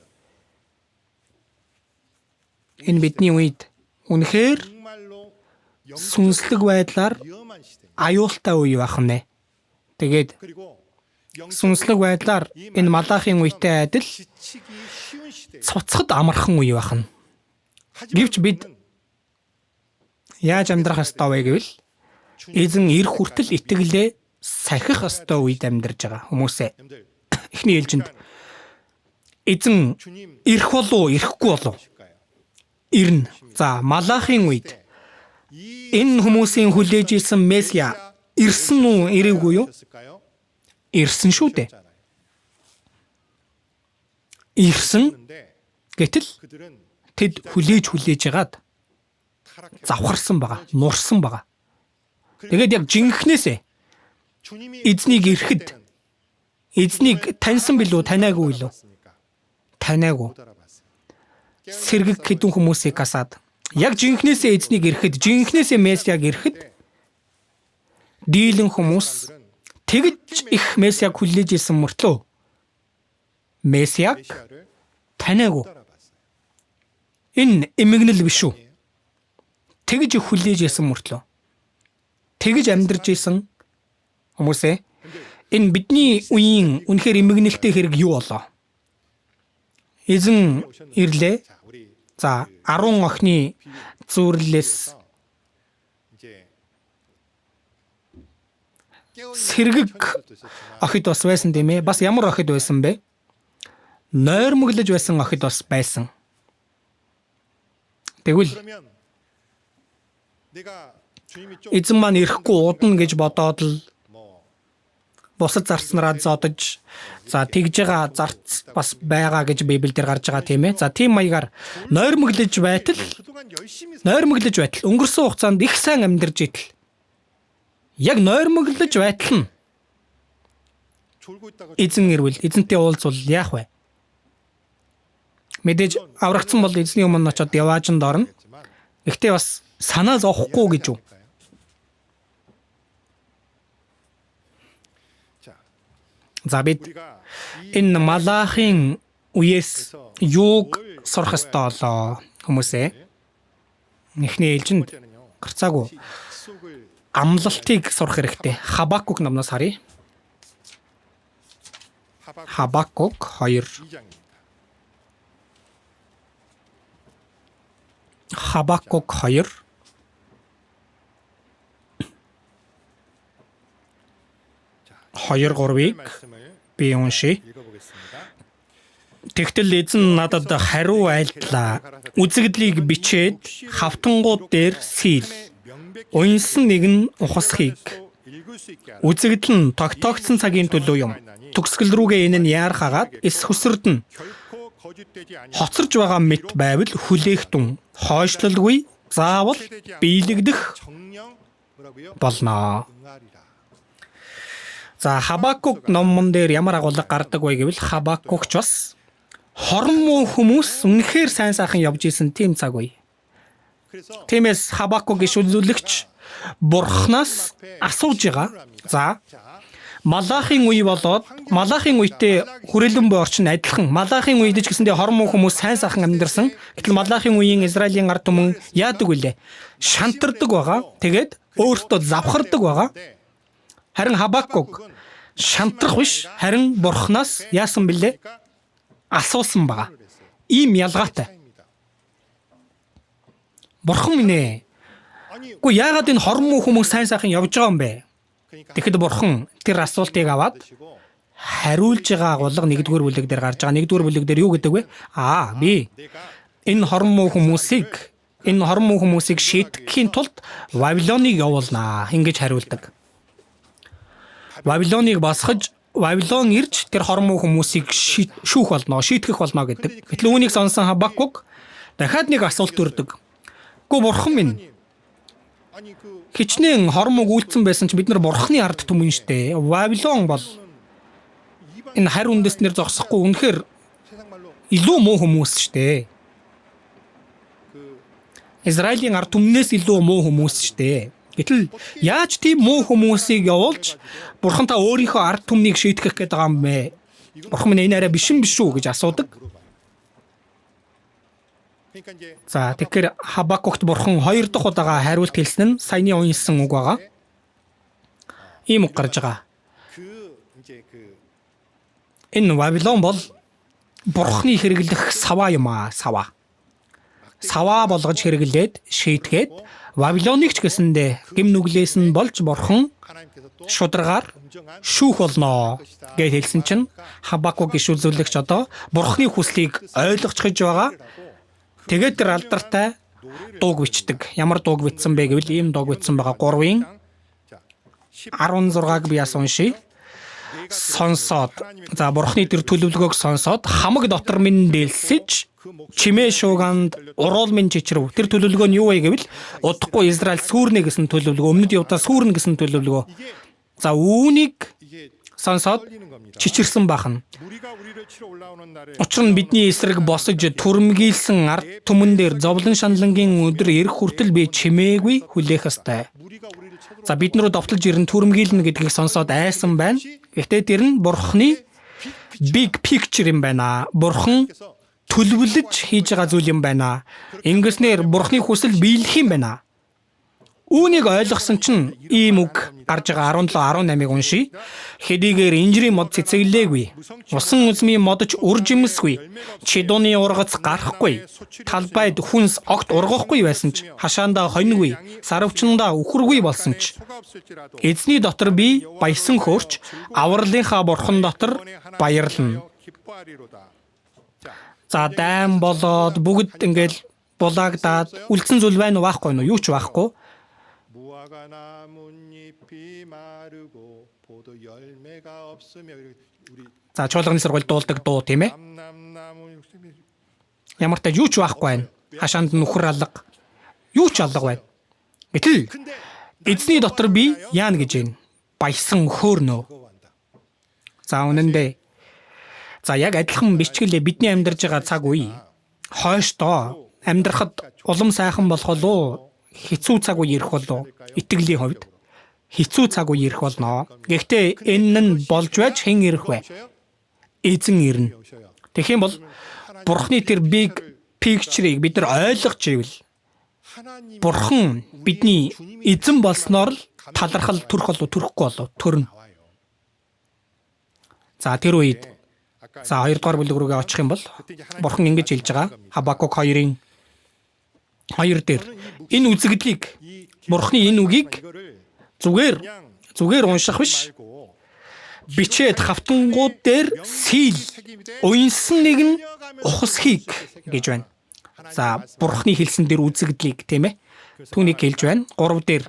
S1: Энэ бидний үед үнэхээр сүнслэг байдлаар аюултай үе байна. Тэгээд сүнслэг байдлаар энэ Малахийн үетэй адил цуцгад амархан үе байна. Гэвч бид яаж амьдрах ёстой вэ гэвэл эзэн ирэх хүртэл итгэлээ сахих ёстой үед амьдарч байгаа хүмүүсээ. Эхний ээлжинд эзэн ирэх болов ирэхгүй болов? Ирнэ. За Малахийн үед энэ хүмүүсийн хүлээж исэн Месиа ирсэн үү ирээгүй юу? Ирсэн шүү дээ. Ирсэн. Гэтэл тэд хүлээж ягаад завхарсан байгаа, нурсан байгаа. Тэгээд яг жинхнээсээ эзнийг ирэхэд эзнийг таньсан билүү, таниагүй билүү? Таниагүй. Сэргэг хэдэн хүмүүсийг асаад яг жинхнээсээ эзнийг ирэхэд, жинхнээсээ Месиаг ирэхэд дийлэн хүмүүс тэгж их Месиаг хүлээж исэн мөртлөө Месиаг таниагүй. Энэ эмгэнэл биш үү? Тэгж их хүлээж исэн мөртлөө тэгж амьдарч исэн хүмүүсээ энэ бидний үеийн үнэхээр эмгэнэлтэй хэрэг юу болоо? Эзэн ирлээ. За 10 охины зүрлэлээс сэргэг охид бас байсан тийм ээ. Бас ямар охид байсан бэ? Нойрмоглож байсан охид бас байсан. Тэгвэл эзэн маань ирэхгүй удна гэж бодоод л бусад зарцнараа зодож за тэгж байгаа зарц бас байгаа гэж Библиэлд гарч байгаа тийм ээ. За тийм маягаар нойрмоглож байтал өнгөрсөн хугацаанд их сайн амьдарч итэл яг нойрмоглож байтал нь эзэн ирвэл эзэнтэй уулзвал яах вэ? Мэдээж аврагдсан бол эзний өмнө очиод яваажинд орно. Гэхдээ бас санаа зовхгүй гэж үү? За бид энэ Малахийн үеэс юуг сурах ёстой болоо хүмүүсээ? Эхний ээлжинд гарцаагүй амлалтыг сурах хэрэгтэй. Хабакук номноос харъя. Хабакук 2. Хабакук 2. Хоёр гурвыг би уншия. Тэгтэл эзэн надад хариу айлтлаа. Үзэгдлийг бичээд хавтангууд дээр сийл. Уянсан нэг нь ухасхийг. Үзэгдэл нь тогтоогдсон цагийн төлөө юм. Төгсгөл рүүгээ энэ нь яарах агаад эс хөсөрдөн. Хоцорж байгаа мэт байвал хүлээхтэн. Хойшлолгүй заавал биелэгдэх болно. За Хабакук номон дээр ямар агуулга гардаг вэ гэвэл Хабакукч бас хорон муу хүмүүс үнэхээр сайн сайхан явж исэн тийм цаг үе. Тиймээс Хабакук ишүүлүүлэгч Бурханаас асууж байгаа. За Малахийн үе болоод Малахийн үетэй хүрээлэн буй орчин адилхан. Малахийн үед ч гэсэндээ хорон муу хүмүүс сайн сайхан амьдарсан. Гэтэл Малахийн үеийн Израилийн ард түмэн яадаг вүлээ? Шантардаг байгаа. Тэгээд өөртөө завхардаг байгаа. Харин Хабакук шантрах биш, харин Бурханаас яасан бэлээ? Асуусан байгаа. Ийм ялгаатай. Бурхан минь ээ. Гэхдээ яагаад энэ хорон муу хүмүүс сайн сайхан явж байгаа юм бэ? Тэгэхэд Бурхан тэр асуултыг аваад хариулж байгаа агуулга 1-р бүлэг дээр гарч байгаа. 1-р бүлэг дээр юу гэдэг вэ? Би энэ хорон муу хүмүүсийг шийтгэхийн тулд Вавилоныг явуулнаа. Ингэж хариулдаг. Вавилоныг босгож, Вавилон ирж тэр хорон муу хүмүүсийг шүүх болно, шийтгэх болно гэдэг. Гэтэл үүнийг сонсон Хабакук дахиад нэг асуулт өрдөг. Гэхдээ Бурхан минь хичнээн хорон мууг үйлцэн байсан ч бид нар Бурханы ард түмэн штэ. Вавилон бол энэ харь үндэснэр зогсохгүй үнэхээр илүү муу хүмүүс штэ. Израилийн ард түмнээс илүү муу хүмүүс штэ. Гэтэл яаж тийм муу хүмүүсийг явуулж Бурхан та өөрийнхөө ард түмнийг шийтгэх гээд байгаа юм бэ? Бурхан минь энэ арай биш юм биш үү гэж асуудаг. За тэгэхээр Хабакукт бурхан 2 дахь удаага хариулт хэлсэн нь саяны уншсан үг байгаа. Ийм үг гарч байгаа. Энэ Вавилон бол бурхны хэрэглэх саваа юм аа, саваа. Саваа болгож хэрэглээд шийтгээд Вавилоныг ч гэсэндээ гим нүглээс нь болж бурхан шударгаар шүүх болно гэж хэлсэн чинь Хабакук иш үзүүлэгч одоо бурхны хүслийг ойлгочихж байгаа. Тэгээд тэр алдартай дууг бичдэг. Ямар дууг бичсэн бэ гэвэл ийм дууг бичсэн байгаа. 3-ын 16-г би яасан уншия. Сонсоод за бурхны тэр төлөвлөгөөг сонсоод хамаг дотор минь дэлсэж чимээ шууганд уруул минь чичрв. Тэр төлөвлөгөө нь юу вэ гэвэл удахгүй Израиль сүрнэ гэсэн төлөвлөгөө, өмнөд явдаа сүрнэ гэсэн төлөвлөгөө. За үүнийг сонсоод чичирсэн бахна. Учир нь бидний эсрэг босож түрмгийлсэн ард түмэн дээр зовлон шаналнгийн өдөр ирэх хүртэл би чимээгүй хүлээх ёстой. За бид наруу довтолж ирэн түрмгийлнэ гэдгийг сонсоод айсан байна. Гэхдээ тэр нь бурхны big picture юм байна. Бурхан төлөвлөж хийж байгаа зүйл юм байна. Ингэснээр бурхны хүсэл биелэх юм байна. Үүнийг ойлгосон чинь ийм үг гарч байгаа 17-18-ыг уншия. Хэдийгээр инжирийн мод цэцэглээгүй, усан үзмийн модч үржимсгүй, чидууны ургац гарахгүй, талбайд хүнс огт ургахгүй байсан ч хашаандаа хоньгүй, сарвчнандаа үхэргүй болсон ч эзний дотор би баясан хөөрч авралынхаа бурхан дотор баярлна. За дайм болоод бүгд ингээл булаагдаад үлдсэн зүйл байна уу байхгүй юу? Юу ч байхгүй. За чуулганы сургууль дуулдаг дуу тийм ээ. Ямар ч юу ч байхгүй байна. Хашаанд нүхэр алга. Юу ч алга байна. Гэтэл эзний дотор би яана гэж байна. Баясан хөөрнө. За үнэндээ. За яг адилхан бичгэлээ бидний амьдарж байгаа цаг үе. Хойштоо амьдрахад улам сайхан болох болов хэцүү цаг үе ирэх болов итгэлийн хувьд хэцүү цаг үе ирэх болно. Гэхдээ энэ нь болж байж хэн ирэх вэ? Эзэн ирнэ. Тэгэх юм бол бурхны тэр big picture-ыг бид нар ойлгож ивэл бурхан бидний эзэн болсноор л талархал төрөх болов төрөхгүй болов төрнө. За тэр үед за 2 дугаар бүлэг рүүгээ очих юм бол бурхан ингэж хэлж байгаа. Хабакук 2-ын 2 дээр энэ үзэгдлийг бурхны энэ үгийг зүгээр унших биш. Бичээд хавтангууд дээр сийл уянсан нэг нь ухасхийг гэж байна. За бурхны хэлсэн дээр үзэгдлийг тийм ээ. Түүнийг хэлж байна. 3 дээр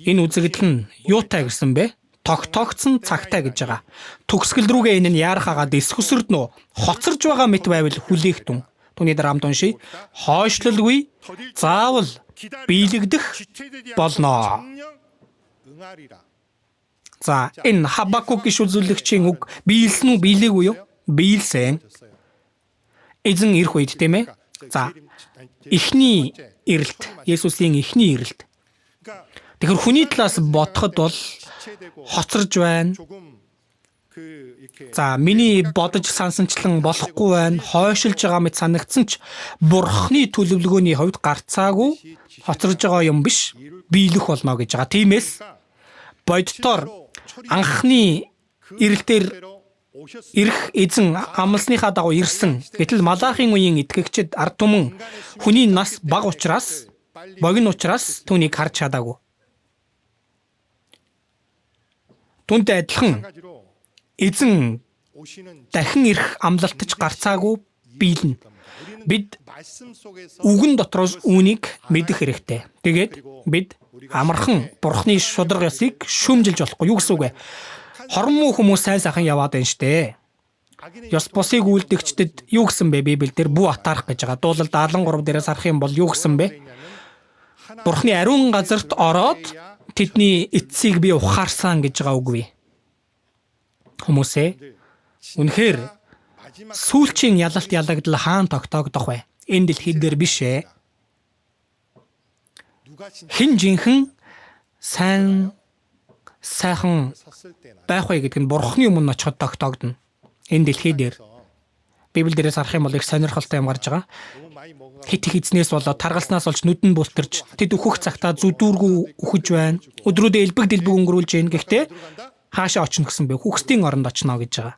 S1: энэ үзэгдэл нь юутай гэсэн бэ? Тогтоогдсон цагтай гэж байгаа. Төгсгөл рүүгээ энэ нь яарахагаа дэсгүсэрднө. Хоцорж байгаа мэт байвал хүлээхтэн. Түүний дараа хамт уншия. Хойшлолгүй заавал биелэгдэх болно. За энэ Хабакук иш үзүүлэгчийн үг биелсэн үү биелээгүй юу? Биелсэн. Эзэн ирэх үед тийм ээ. За эхний ирэлт, Есүсийн эхний ирэлт. Тэгэхээр хүний талаас бодоход бол хоцорж байна. За миний бодож сансанчлан болохгүй байна. Хойшилж байгаа мэт санагдсан ч бурхны төлөвлөгөөний хувьд гарцаагүй хоцорж байгаа юм биш. Биелэх болно гэж байгаа. Тиймээс боддоор анхны ирэлтээр ирэх эзэн амлсныхаа дагуу ирсэн. Гэтэл Малахийн үеийн итгэгчид ард түмэн хүний нас бага учраас богино учраас түүнийг харж чадаагүй. Түүнтэй адилхан эзэн дахин ирэх амлалтч гарцаагүй биелнэ. Бид үгэн дотроос үүнийг мэдэх хэрэгтэй. Тэгээд бид амархан бурхны шударга ёсыг шүүмжилж болохгүй. Юу гэсэн үг вэ? Хорон муу хүмүүс сайн сайхан яваад байна штэ. Ёс бусыг үйлдэгчдэд юу гэсэн бэ? Библиэлд бүү атаарах гэж байгаа. Дуулал 73 дээрээс харах юм бол юу гэсэн бэ? Бурхны ариун газарт ороод тэдний эцсийг би ухаарсан гэж байгаа үг вэ? Хүмүүсээ үнэхээр сүүлчийн ялалт ялагдал хаан тогтоогдох вэ? Энэ дэлхий дээр биш ээ. Хэн жинхэнэ сайхан байх вэ гэдэг нь бурхны өмнө очиход тогтоогдно. Энэ дэлхий дээр Библиэл дээрээс харах юм бол их сонирхолтой юм гарч байгаа. Хит их эзнээс болоод таргалснаас болж нүдэн бултарч тэд өөхөх цагтаа зүдүүргүй үхэж байна. Өдрүүдээ элбэг дэлбэг өнгөрүүлж байна. Гэхдээ хаашаа очно гэсэн бэ? Хүхсдийн оронд очно гэж байгаа.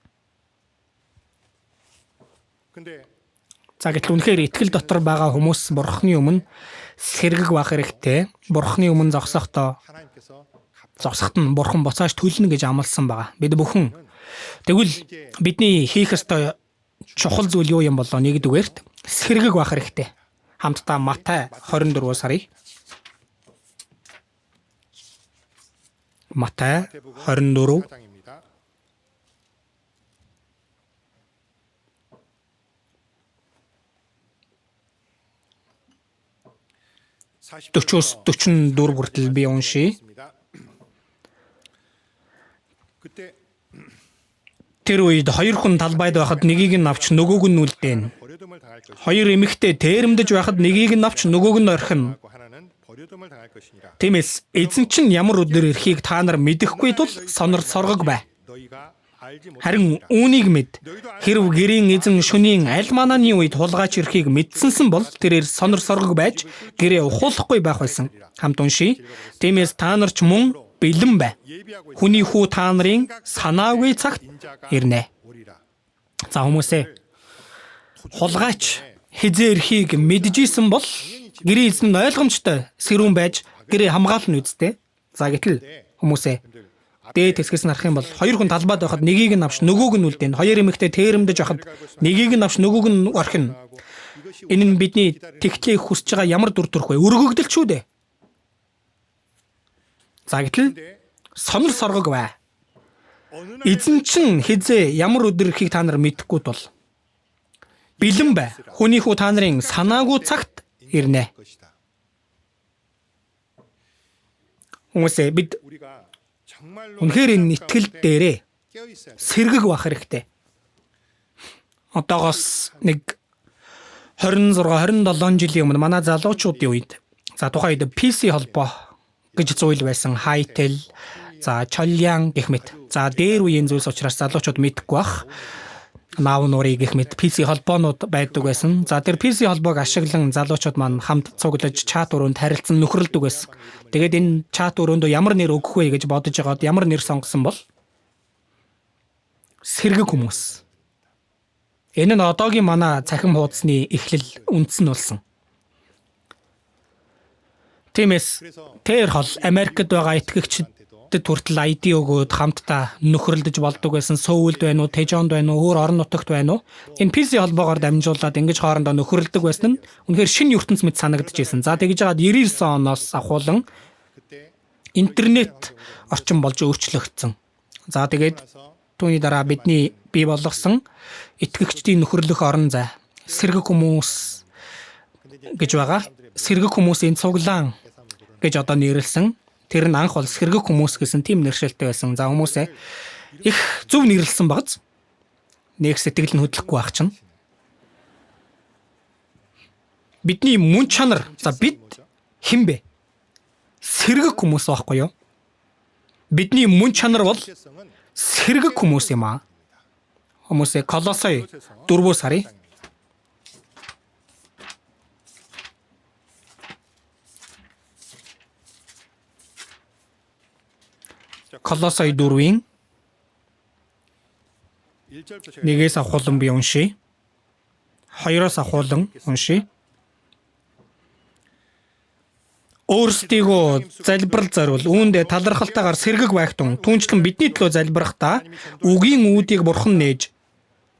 S1: За гэтэл үнэхээр итгэл дотор байгаа хүмүүс Бурхны өмнө сэргэг байх хэрэгтэй. Бурхны өмнө зогсохдоо зогсохт нь Бурхан буцааж төлнө гэж амласан байгаа. Бид бүхэн тэгвэл бидний хийх ёстой чухал зүйл юу юм болоо нэгдүгээрт сэргэг байх хэрэгтэй. Хамтдаа Матай 24-өөс харъя. Матай 24 40-44 хүртэл би уншия. Тэр үед хоёр хүн талбайд байхад нэгийг нь авч нөгөөг нь үлдээн. Хоёр эмэгтэй тээрэмдэж байхад нэгийг нь авч нөгөөг нь орхино. Тиймээс эзэн чинь ямар өдөр ирэхийг та нар мэдэхгүй тул сонор соргог бай. Харин үүнийг мэд. Хэрв гэрийн эзэн шөнийн аль манааны үед хулгайч ирэхийг мэдсэнсэн бол тэрээр сонор соргог байж гэрээ ухуулахгүй байх байсан. Хамт уншия. Тиймээс та нар ч мөн бэлэн бай. Хүний хүү та нарын санаагүй цагт ирнэ. За хүмүүсээ хулгайч хизээ ирэхийг мэдчихсэн бол гэрийн эзэн ойлгомжтой сэрүүн байж гэрээ хамгаална үсттэй. За гэтэл хүмүүсээ дээд хэсгээс нь харах юм бол хоёр хүн талбайд байхад нэгийг нь авч нөгөөг нь үлдээн. Хоёр эмэгтэй тээрэмдэж байхад нэгийг нь авч нөгөөг нь орхино. Энэ нь бидний тэгтлээ хүсэж байгаа ямар дүр төрх вэ? Өргөгдөл ч үү дээ. За гэтэл сонор соргог бай. Эзэн чинь хизээ ямар өдөр ирэхийг та нар мэдэхгүй тул бэлэн бай. Хүний хүү та нарын санаагүй цагт ирнэ. Хүмүүсээ бид үнэхээр энэ итгэл дээрээ сэргэг байх хэрэгтэй. Одоогоос нэг 26-27 жилийн өмнө манай залуучуудын үед тухайн үед PC холбоо гэж зүйл байсан. Хайтэл, Чолян гэх мэт. Дээр үеийн зүйлс учраас залуучууд мэдэхгүй бах. Наав нуурыг гэх мэт PC холбоонууд байдаг байсан. Тэр PC холбоог ашиглан залуучууд маань хамт цуглаж чат өрөөнд харилцан нөхрөлдөг байсан. Тэгээд энэ чат өрөөндөө ямар нэр өгөх вэ гэж бодож байгаад ямар нэр сонгосон бол сэргэг хүмүүс. Энэ нь одоогийн манай цахим хуудасны эхлэл үндсэн болсон. Тиймээс тэр хол Америкт байгаа итгэгчдэд хүртэл ID өгөөд хамтдаа нөхрөлдөж болдог байсан. Сөүлд байна уу, Тэжонд байна уу, өөр орон нутагт байна уу? Энэ PC холбоогоор дамжуулаад ингэж хоорондоо нөхрөлдөг байсан нь үнэхээр шинэ ертөнц мэт санагдчихсэн. Тэгж жагаад 99 оноос ахуулан интернет орчин болж өөрчлөгдсөн. Тэгээд түүний дараа бидний бий болгосон итгэгчдийн нөхрөлөх орон зай сэргэг хүмүүс гэж байгаа. Сэргэг хүмүүсийн цуглаан гэж одоо нэрлсэн. Тэр нь анх бол сэргэг хүмүүс гэсэн тийм нэршилтэй байсан. Хүмүүсээ их зөв нэрлсэн багц. Нэг сэтгэл нь хөдлөхгүй байх чинь. Бидний мөн чанар бид хэн бэ? Сэргэг хүмүүс байхгүй юу? Бидний мөн чанар бол сэргэг хүмүүс юм аа. Хүмүүсээ Колосой 4-өөс харъя. Колосой 4-ийн 1-ээс ахуулан би уншия. 2-оос ахуулан уншия. Өөрсдийгөө залбирал зориул, үүндээ талархалтайгаар сэргэг байгтун, түүнчлэн бидний төлөө залбирахдаа үгийн үүдийг Бурхан нээж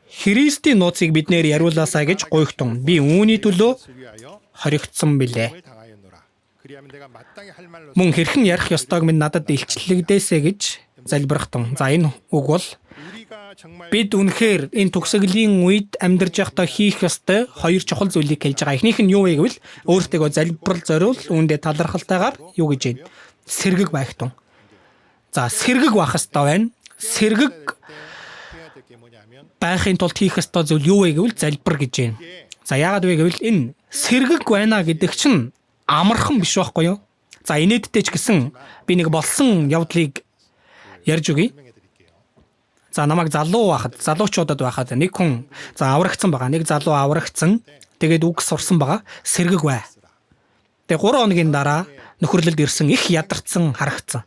S1: Христийн нууцыг биднээр яриулаасаа гэж гуйхтун. Би үүний төлөө хоригдсон билээ. Мөн хэрхэн ярих ёстойг минь надад илчлэгдээсэ гэж залбирхтун. Энэ үг бол бид үнэхээр энэ төгсгөлийн үед амьдарч байхдаа хийх ёстой хоёр чухал зүйлийг хэлж байгаа. Эхнийх нь юу вэ гэвэл өөртөө залбирал зориул, үүндээ талархалтайгаар юу гэж байна? Сэргэг байгтун. Сэргэг байх ёстой байна. Сэргэг байхын тулд хийх ёстой зүйл юу вэ гэвэл залбир гэж байна. Яагаад вэ гэвэл энэ сэргэг байна гэдэг чинь амархан биш байхгүй юу? Инээдтэй ч гэсэн би нэг болсон явдлыг ярьж өгье. За намайг залуучуудад байхад нэг хүн аврагдсан байгаа. Нэг залуу аврагдсан. Тэгээд үг сурсан байгаа. Сэргэг бай. Тэгээд 3 хоногийн дараа нөхөрлөлд ирсэн их ядарсан харагдсан.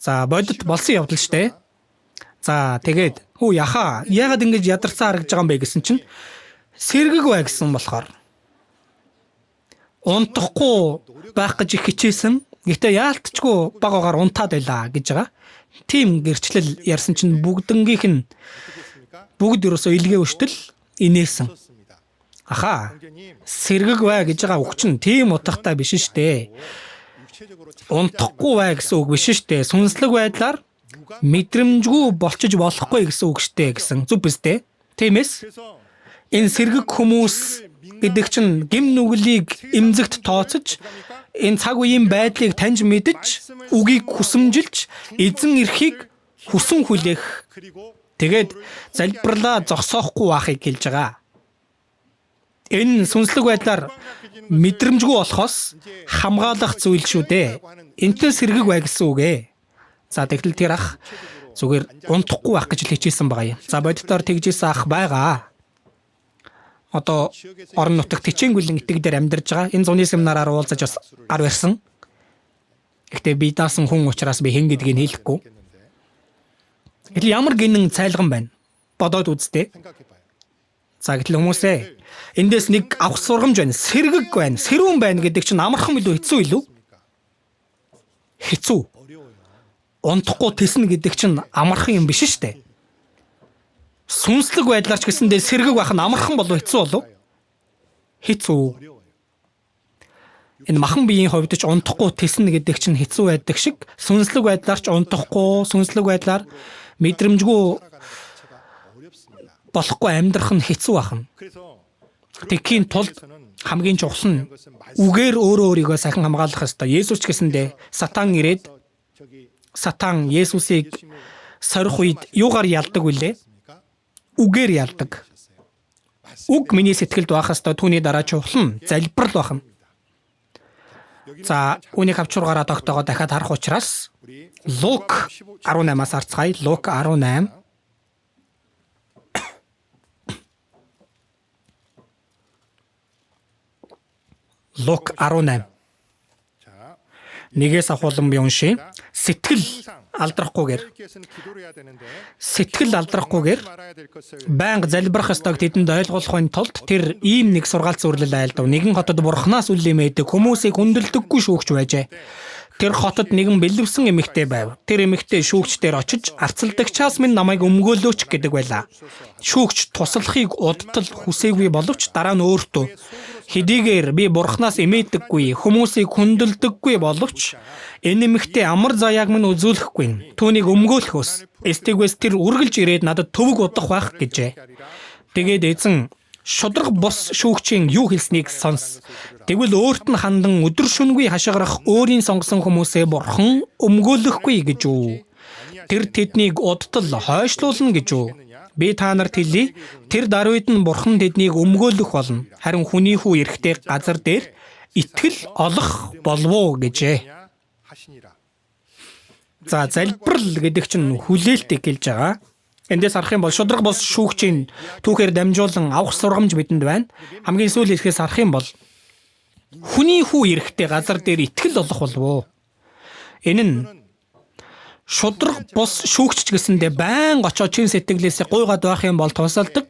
S1: За бодит болсон явдал штэ. За тэгээд яагаад ингэж ядарсан харагдж байгаа юм бэ гэсэн чинь сэргэг бай гэсэн болохоор унтахгүй байх гэж их хичээсэн. Гэхдээ яалтчгүй багаагаар унтаад байлаа гэж байгаа. Тим гэрчлэл ярьсан чинь бүгд ерөөсөө илгээ өштөл инээсэн. Сэргэг бай гэж байгаа үг чинь тийм утгатай биш штэ. Унтахгүй бай гэсэн үг биш штэ. Сүнслэг байдлаар мэдрэмжгүй болчих болохгүй гэсэн үг штэ гэсэн зүг биз дээ. Тиймээс энэ сэргэг хүмүүс гэдэг чинь гим нүглийг эмзэгт тооцож энэ цаг үеийн байдлыг таньж мэдж үгийг хүсэмжилж эзэн эрхийг хүсэн хүлээх тэгээд залбирлаа зогсоохгүй байхыг хэлж байгаа. Энэ сүнслэг байдлаар мэдрэмжгүй болохоос хамгаалах зүйл шүү дээ. Энтэй сэргэг бай гэсэн үг ээ. За тэгтэл тэр ах зүгээр унтахгүй байх гэж хичээсэн байгаа юм. За бодитоор тэгжсэн ах байгаа. Одоо орон нутагт хичээнгүйлэн итэг дээр амьдарч байгаа. Энэ зуны семинараар уулзаж бас гар барьсан. Гэхдээ би даасан хүн учраас би хэн гэдгийг хэлэхгүй. Гэтэл ямар гинэн цайлган байна. Бодоод үзтээ. За гэтэл хүмүүсээ эндээс нэг авах сургамж байна. Сэргэг байна. Сэрүүн байна гэдэг чинь амархан илүү хэцүү илүү? Хэцүү. Унтахгүй тэснэ гэдэг чинь амархан юм биш шүү дээ. Сүнслэг байдлаар ч гэсэндээ сэргэг байх нь амархан болов хэцүү болов? Хэцүү. Энэ махан биеийн хувьд ч унтахгүй тэснэ гэдэг чинь хэцүү байдаг шиг сүнслэг байдлаар ч унтахгүй, сүнслэг байдлаар мэдрэмжгүй болохгүй амьдрах нь хэцүү байна. Тэгэхийн тулд хамгийн чухал нь үгээр өөрийгөө сайхан хамгаалах ёстой. Есүс ч гэсэндээ сатан ирээд сатан Есүсийг сорих үед юугаар ялдаг вүлээ? Үгээр ялдаг. Үг миний сэтгэлд байх ёстой. Түүний дараа чухал нь залбирал байх нь. За үүнийг авчургаараа тогтоогоо дахиад харах учраас Лук 18-аас харцгаая. Лук 18. Лук 18. Нэгээс ахуулан би уншия. Сэтгэл алдрахгүйгээр байнга залбирах ёстойг тэдэнд ойлгуулахын тулд тэр ийм нэг сургаалт зөвлөл айлдав. Нэгэн хотод бурхнаас үлэмээдэг хүмүүсийг хүндэлдэггүй шүүгч байжээ. Тэр хотод нэгэн бэлэвсэн эмэгтэй байв. Тэр эмэгтэй шүүгчдээр очиж арцалдагчаас минь намайг өмгөөлөөч гэдэг байлаа. Шүүгч туслахыг удтал хүсээгүй боловч дараа нь өөртөө хэдийгээр би бурхнаас эмээдэггүй, хүмүүсийг хүндэлдэггүй боловч энэ эмэгтэй амар заяаг минь үзүүлэхгүй. Түүнийг өмгөөлөхөөс эстэгвэс тэр үргэлж ирээд надад төвөг удах байх гэжээ. Тэгээд эзэн шудраг бус шүүгчийн юу хэлснийг сонс. Тэгвэл өөрт нь хандан өдөр шөнөгүй хашгирах өөрийн сонгосон хүмүүсээ бурхан өмгөөлөхгүй гэж үү? Тэр тэднийг удтал хойшлуулна гэж үү? Би та нарт хэлье, тэр даруйд нь бурхан тэднийг өмгөөлөх болно. Харин хүний хүү эрэхтэй газар дээр итгэл олох болов гэжээ. За залбирал гэдэг чинь хүлээлтийг хэлж байгаа. Эндээс харах юм бол шудраг бос шүүгчийн түүхээр дамжуулан авах сургамж бидэнд байна. Хамгийн сүүлийн хэсгээс харах юм бол хүний хүү эрэхтэй газар дээр итгэл олох болов. Энэ нь шудраг бос шүүгч гэсэндээ байн очоод чин сэтгэлээсээ гуйгаад байх юм бол тусалдаг.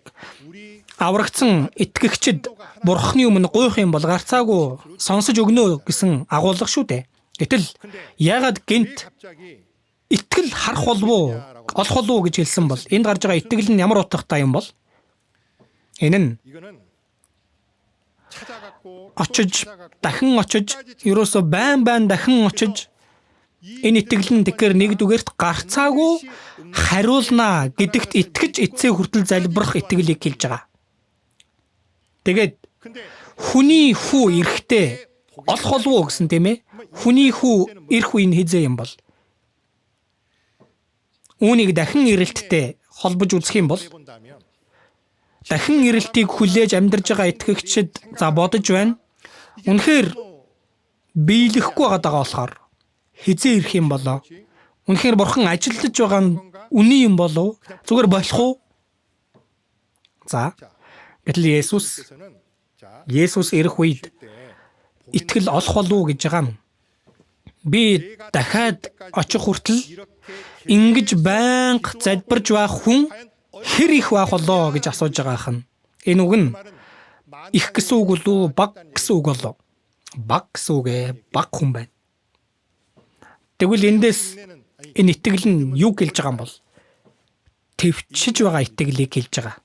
S1: Аврагдсан итгэгчд бурхны өмнө гуйх юм бол гарцаагүй сонсож өгнө гэсэн агуулга шүү дээ. Гэтэл яагаад гинт итгэл харах болов олох болов гэж хэлсэн бол энд гарч байгаа итгэл нь ямар утгатай юм бол энэ нь дахин очиж ерөөсө байн дахин очиж энэ итгэл нь тэгэхээр нэгдүгээрт гарцаагүй хариулнаа гэдэгт итгэж эцсээ хүртэл залбирах итгэлийг хэлж байгаа. Тэгээд хүний хүү эрэхтэй олох болов гэсэн тийм ээ. Хүний хүү эрх үе нь хизээ юм бол үүнийг дахин ирэлттэй холбож үзэх юм бол дахин ирэлтийг хүлээж амьдарж байгаа итгэгчид за бодож байна. Үнэхээр биелэхгүй байгаа болохоор хизээ ирэх юм болоо. Үнэхээр бурхан ажиллаж байгаа нь үний юм болов? Зүгээр болох уу? За. Гэтэл Есүс ирэх үед итгэл олох болов гэж байгаа юм. Би дахиад очих хүртэл ингэж байнга залбирж байх хүн хэр их байх болоо гэж асууж байгаа хэн. Энэ үг нь их гэсэн үг болов, бага гэсэн үг болов? Бага гэсэн үг ээ, бага хүн байна. Тэгвэл эндээс энэ итгэл нь юу хэлж байгаа юм бол? Төвчж байгаа итгэлийг хэлж байгаа.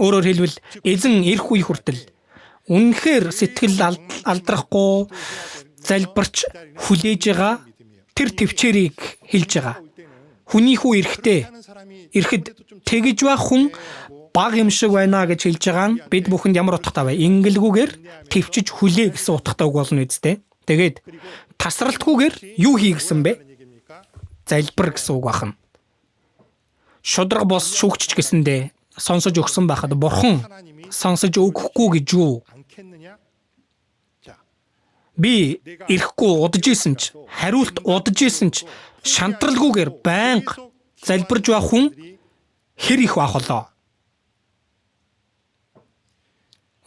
S1: Өөрөөр хэлбэл эзэн ирэх үе хүртэл үнэхээр сэтгэл алдрахгүй залбирч хүлээж байгаа тэр төвчээрийг хэлж байгаа. Хүний хүү ирэхэд тэгж байх хүн баг юм шиг байна гэж хэлж байгаа нь бид бүхэнд ямар утгатай вэ? Ингэлгүйгээр төвчж хүлээ гэсэн утгатай үг болно үстэй. Тэгээд тасралтгүйгээр юу хий гэсэн бэ? Залбир гэсэн үг байна. Шудраг бос шүүгч гэсэндээ сонсож өгсөн байхад бурхан сонсож өгөхгүй гэж юу? Би ирэхгүй удаж исэн ч, хариулт удаж исэн ч шантралгүйгээр байнга залбирж байх хүн хэр их байх болоо?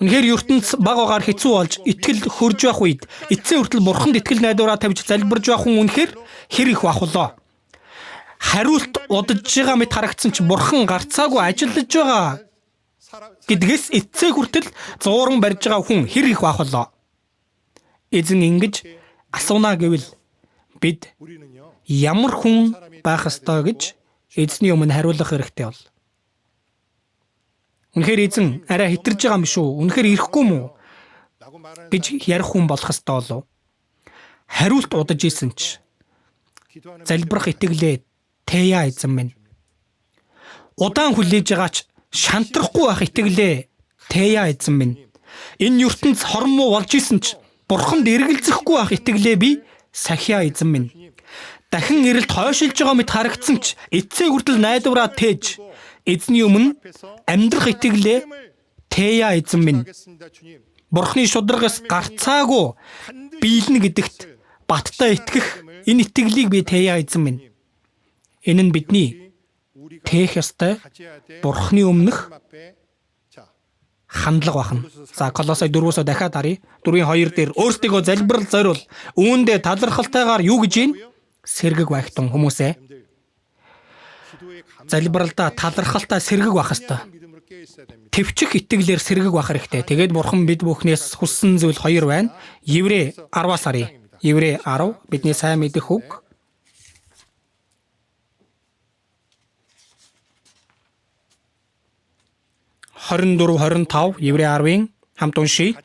S1: Үнэхээр ертөнц баг агаар хэцүү болж итгэл хөрж байх үед эцсийн хүртэл бурханд итгэл найдвараа тавьж залбирж байх хүн үнэхээр хэр их байх болоо? Хариулт удаж байгаа мэт харагдсан ч бурхан гарцаагүй ажиллаж байгаа гэдгээс эцсээ хүртэл зууран барьж байгаа хүн хэр их байх болоо? Эзэн ингэж асууна гэвэл бид ямар хүн байх ёстой гэж эзний өмнө хариулах хэрэгтэй бол. Үнэхээр эзэн арай хитэрж байгаа юм шүү. Үнэхээр ирэхгүй мүү гэж ярих хүн болох ёстой болов. Хариулт удаж исэн ч залбирах итгэлээ тэя эзэн минь. Удаан хүлээж байгаач шантрахгүй байх итгэлээ тэя эзэн минь. Энэ ертөнц хормоо болж исэн ч бурханд эргэлзэхгүй байх итгэлээ би сахиа эзэн минь. Дахин ирэлт хойшилж байгаа мэт харагдсан ч эцсээ хүртэл найдвараа тээж эзний өмнө амьдрах итгэлээ тэя эзэн минь. Бурхны шударгаас гарцаагүй биелнэ гэдэгт баттай итгэх энэ итгэлийг би тэя эзэн минь. Энэ нь бидний тээх ёстой бурхны өмнөх хандлага байна. За Колосай 4-өөс дахиад харъя. 4:2 дээр өөрсдийгөө залбирал зориул. Үүндээ талархалтайгаар юу гэж юм? Сэргэг байхтун хүмүүсээ. Залбиралдаа талархалтай сэргэг байх ёстой. Төвчих итгэлээр сэргэг байх хэрэгтэй. Тэгээд бурхан бид бүхнээс хүссэн зүйл хоёр байна. Еврей 10-аас харъя. Еврей 10 бидний сайн мэдэх үг. (24, 25) Еврей 10-ын хамт уншия.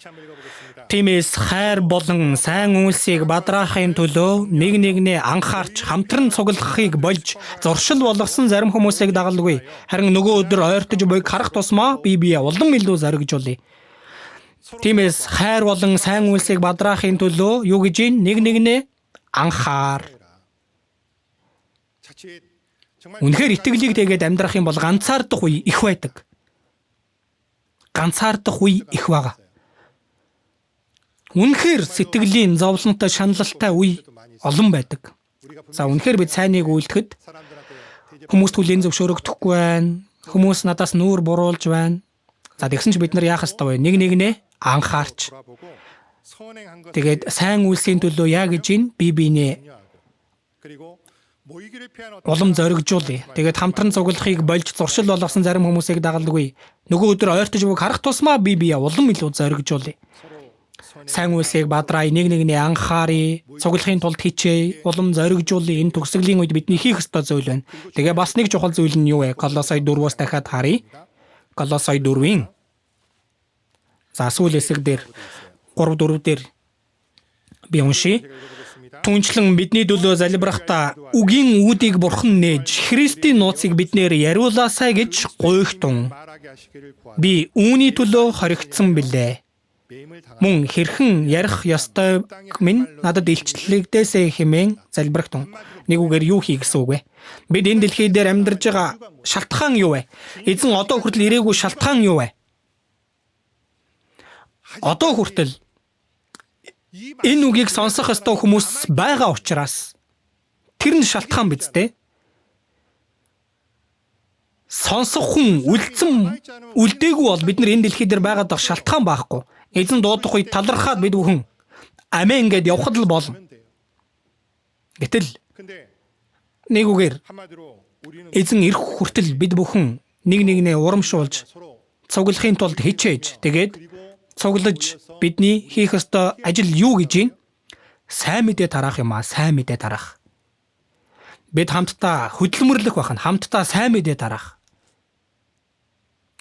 S1: Тиймээс хайр болон сайн үйлсийг бадраахын төлөө нэг нэгнээ анхаарч хамтран цуглахыг болж зуршил болгосон зарим хүмүүсийг дагалгүй. Харин нөгөө өдөр ойртож буйг харах тусмаа бие улам илүү зоригжуулъя. Тиймээс хайр болон сайн үйлсийг бадраахын төлөө юу гэж нэг нэгнээ анхаар. Үнэхээр итгэлийг тэгээд амьдрах юм бол ганцаардах үе их байдаг. Ганцаардах үе их байгаа. Үнэхээр сэтгэлийн зовлонтой шаналлалтай үе олон байдаг. За үнэхээр бид сайныг үйлдэхэд хүмүүс түлийн зөвшөөрөгдөхгүй байна. Хүмүүс надаас нүүр буруулж байна. За тэгсэн ч бид нар яах ёстой вэ? Нэг нэгнээ анхаарч. Тэгээд сайн үйлсийн төлөө яа гэж бие биенээ улам зоригжуулъя. Тэгээд хамтран цуглахыг болж зуршил болгосон зарим хүмүүсийг дагалдаггүй. Нөгөө өдөр ойртож буйг харах тусмаа бие улам илүү зоригжуулъя. Сайн үйлсийг бадраа нэг нэгнээ анхааръя. Цуглахын тулд хичээе. Улам зоригжуулъя. Энэ төгсгөлийн үед бидний хийх ёстой зүйл байна. Тэгээ бас нэг чухал зүйл нь юу вэ? Колосай 4-өөс дахиад харъя. Колосай 4-ийн сүүл хэсэг дээр 3-4 дээр би уншия. Түнчлэн бидний төлөө залбирахдаа үгийн үүдийг бурхан нээж Христийн нууцыг биднээр яриулаасай гэж гуйхтун. Би үүний төлөө хоригдсан билээ. Мөн хэрхэн ярих ёстой минь надад илчлэгдээсэй хэмээн залбирхтун. Нэг үгээр юу хий гэсэн үг вэ? Бид энэ дэлхий дээр амьдарж байгаа шалтгаан юу вэ? Эзэн одоо хүртэл ирээгүй шалтгаан юу вэ? Одоо хүртэл энэ үгийг сонсох ёстой хүмүүс байгаа учраас Тэр нь шалтгаан биз дээ. Сонсох хүн үлдсэн үлдээгүй бол бид нар энэ дэлхий дээр байгаад байх шалтгаан байхгүй. Эзэн дуудах үед талархаад бид бүхэн амин гэдээ явхад л болно. Гэтэл нэг үгээр эзэн ирэх хүртэл бид бүхэн нэг нэгнээ урамшуулж цуглахын тулд хичээж тэгээд цуглаж бидний хийх ёстой ажил юу гэж юм? Сайн мэдээ тараах юм аа, сайн мэдээ тараах. Бид хамтдаа хөдөлмөрлөх байх нь хамтдаа сайн мэдээ тараах.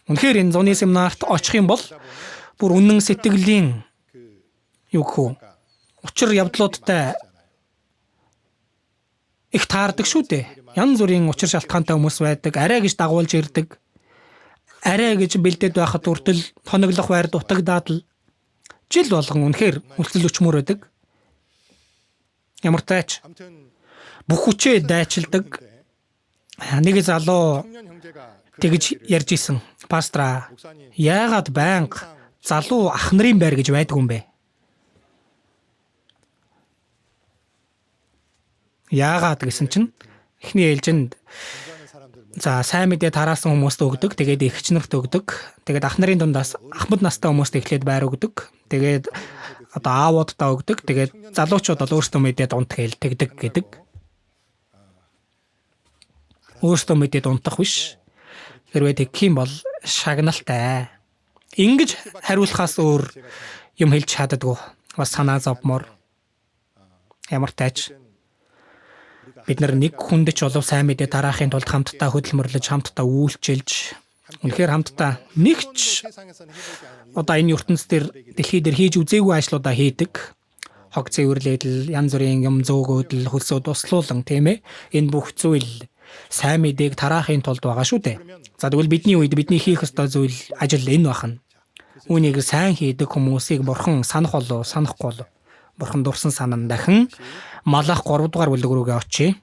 S1: Үнэхээр энэ зуны семинарт очих юм бол бүр үнэн сэтгэлийн юу гэх вэ? Учир явдлуудтай их таардаг шүү дээ. Янз бүрийн учир шалтгаантай хүмүүс байдаг, арай гэж дагуулж ирдэг. Арай гэж бэлдээд байхад үртэл хоноглох байр дутагдаад л жил болгон үнэхээр үлцэл өчмөр байдаг. Ямар тач бүх хүчээ дайчилдаг нэг залуу тэгж ярьж исэн. Пастра, яагаад байнга залуу ах нарын байр гэж байдаг юм бэ? Яагаад гэсэн чинь эхний ээлжинд за сайн мэдээ тараасан хүмүүст өгдөг, тэгээд эгч нарт өгдөг, тэгээд ах нарын дундаас ахмад настай хүмүүст эхлээд байр өгдөг, тэгээд одоо аавуудаа өгдөг, тэгээд залуучууд бол өөрсдөө мэдээд унтах хэлтэгдэг гэдэг. Өөрсдөө мэдээд унтах биш. Хэрвээ тэгэх юм бол шагналтай. Ингэж хариулахаас өөр юм хэлж чаддаггүй. Бас санаа зовмор. Ямар тач бид нар нэг хүнд ч болов сайн мэдээ тараахын тулд хамтдаа хөдөлмөрлөж, хамтдаа үйлчилж, үнэхээр хамтдаа нэгч одоо энэ ертөнцийн дэлхий дээр хийж үзээгүй ажлуудаа хийдэг. Хог цэвэрлэдэл, янз бүрийн юм зөөгөөдөл, хөлсөө туслуулан тийм ээ. Энэ бүх зүйл сайн мэдээг тараахын тулд байгаа шүү дээ. За тэгвэл бидний үед бидний хийх ёстой зүйл ажил энэ бахна. Үүнийг сайн хийдэг хүмүүсийг бурхан санах болов, санахгүй болов. Бурхан дурсан санан дахин Малах 3 дугаар бүлэг рүүгээ очие.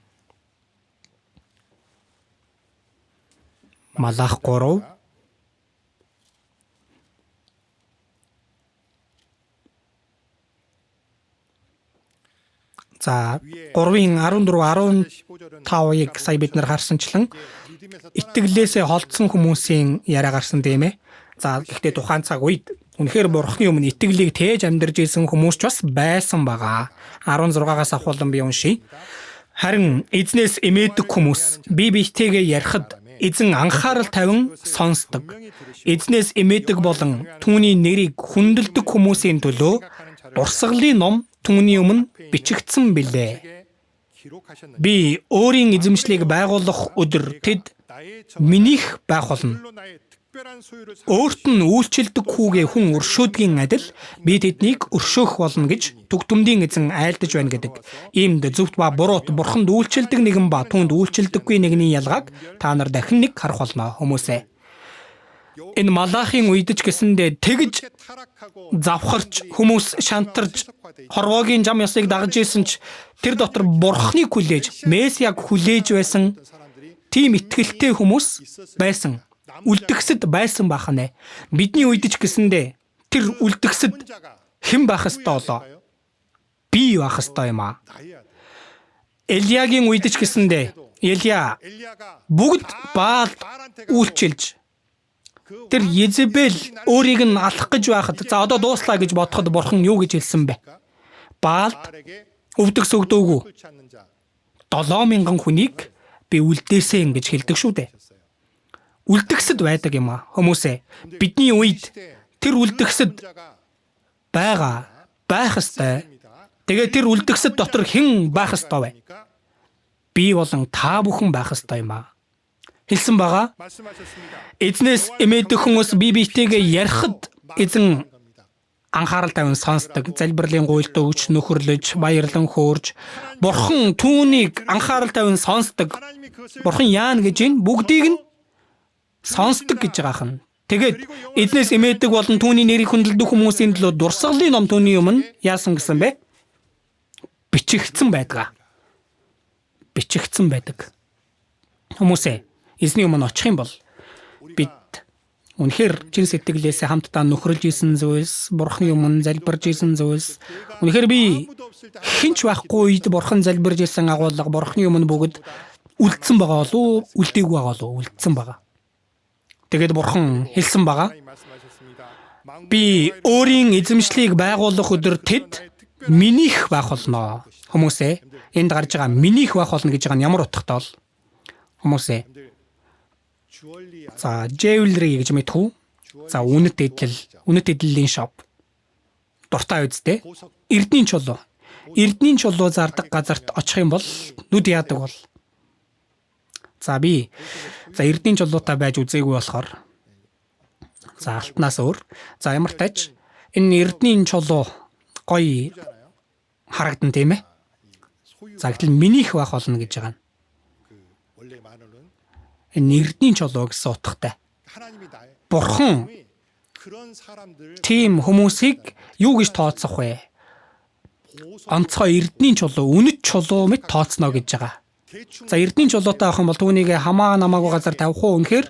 S1: Малах 3 За 3-ын 14 15-ыг сая бид нар харсанчлан итгэлээсээ холдсон хүмүүсийн яриа гарсан тийм ээ. За гэхдээ тухайн цаг үед үнэхээр бурхны өмнө итгэлийг тээж амьдарч исэн хүмүүс ч бас байсан байгаа. 16-аас ахуулан би уншия. Харин эзнээс эмээдэг хүмүүс бие биетэйгээ ярихад эзэн анхаарал тавин сонсдог. Эзнээс эмээдэг болон түүний нэрийг хүндэлдэг хүмүүсийн төлөө дурсгалын ном түүний өмнө бичигдсэн билээ. Би өөрийн эзэмшлийг байгуулах өдөр тэд минийх байх болно. Өөрт нь үйлчилдэг хүүгээ хүн өршөөдгийн адил би тэднийг өршөөх болно гэж түгтүмдийн эзэн айлдаж байна гэдэг. Иймд зөвхт ба буруут бурханд үйлчилдэг нэгэн ба түүнд үйлчилдэггүй нэгний ялгааг та нар дахин нэг харах болно хүмүүсээ. Энэ Малахын үедч гэсэндээ тэгж завхарч хүмүүс шантарч хорвоогийн зам ёсыг дагаж исэн ч тэр дотор бурхныг хүлээж, месиаг хүлээж байсан тийм итгэлтэй хүмүүс байсан. Үлдгэсэд байсан бахнэ. Бидний үедч гэсэндээ тэр үлдгэсэд хэн байх ёстой болоо? Би байх ёстой юм аа. Элиягийн үедч гэсэндээ Элия бүгд Баал үйлчилж тэр Езебел өөрийг нь алах гэж байхад за одоо дууслаа гэж бодоход бурхан юу гэж хэлсэн бэ? Баалд өвдөгс өгдөөгүй 7,000 хүнийг би үлдээсэн гэж хэлдэг шүү дээ. Үлдгэсэд байдаг юм аа хүмүүсээ. Бидний үед тэр үлдгэсэд байгаа байх ёстой. Тэгээ тэр үлдгэсэд дотор хэн байх ёстой вэ? Би болон та бүхэн байх ёстой юм аа. Хэлсэн байгаа. Эзнээс эмээдэг хүмүүс бие биетэйгээ ярихад эзэн анхаарал тавин сонсдог, залбирлын гуйлд өгч, нөхөрлөж, баярлан хөөрж, бурхан түүнийг анхаарал тавин сонсдог. Бурхан яана гэж энэ бүгдийг нь сонсдог гэж байгаа хэн. Тэгээд эзнээс эмээдэг болон түүний нэрийг хүндэлдэг хүмүүсийн төлөө дурсгалын ном түүний өмнө яасан гэсэн бэ? Бичигдсэн байдаг. Бичигдсэн байдаг. Хүмүүсээ эзний өмнө очих юм бол бид Үнэхээр чин сэтгэлээсээ хамтдаа нөхрөлж исэн зүйлс, Бурхны өмнө залбирж исэн зүйлс. Үнэхээр би хинч байхгүй үед Бурхан залбирж исэн агуулга Бурхны өмнө бүгд үлдсэн байгаа болов уу, үлдээгүй байгаа болов уу? Үлдсэн байгаа. Тэгээд Бурхан хэлсэн байгаа. Би өөрийн эзэмшлийг байгуулах өдөр тэд минийх байх болно. Хүмүүсээ энд гарч байгаа минийх байх болно гэж байгаа нь ямар утгатай бол? Хүмүүсээ за jewelry гэж мэдхүү. За үнэт эдлийн шоп. Дуртай үстэй. Эрдний чулуу. Эрдний чулуу зардаг газарт очих юм бол нүд яадаг бол. За би эрдний чулуутай байж үзээгүй болохоор за алтнаас өөр. За ямар тач энэ эрдний чулуу гоё харагдан тийм ээ. За гэтэл минийх байх болно гэж байгаа нь. Энэ эрдний чулуу гэсэн утгатай. Бурхан тийм хүмүүсийг юу гэж тооцох вэ? Онцгой эрдний чулуу, үнэт чулуу мэт тооцно гэж байгаа. За эрдний чулуутай авах юм бол түүнийг хамаа намаагүй газар тавих уу? Үнэхээр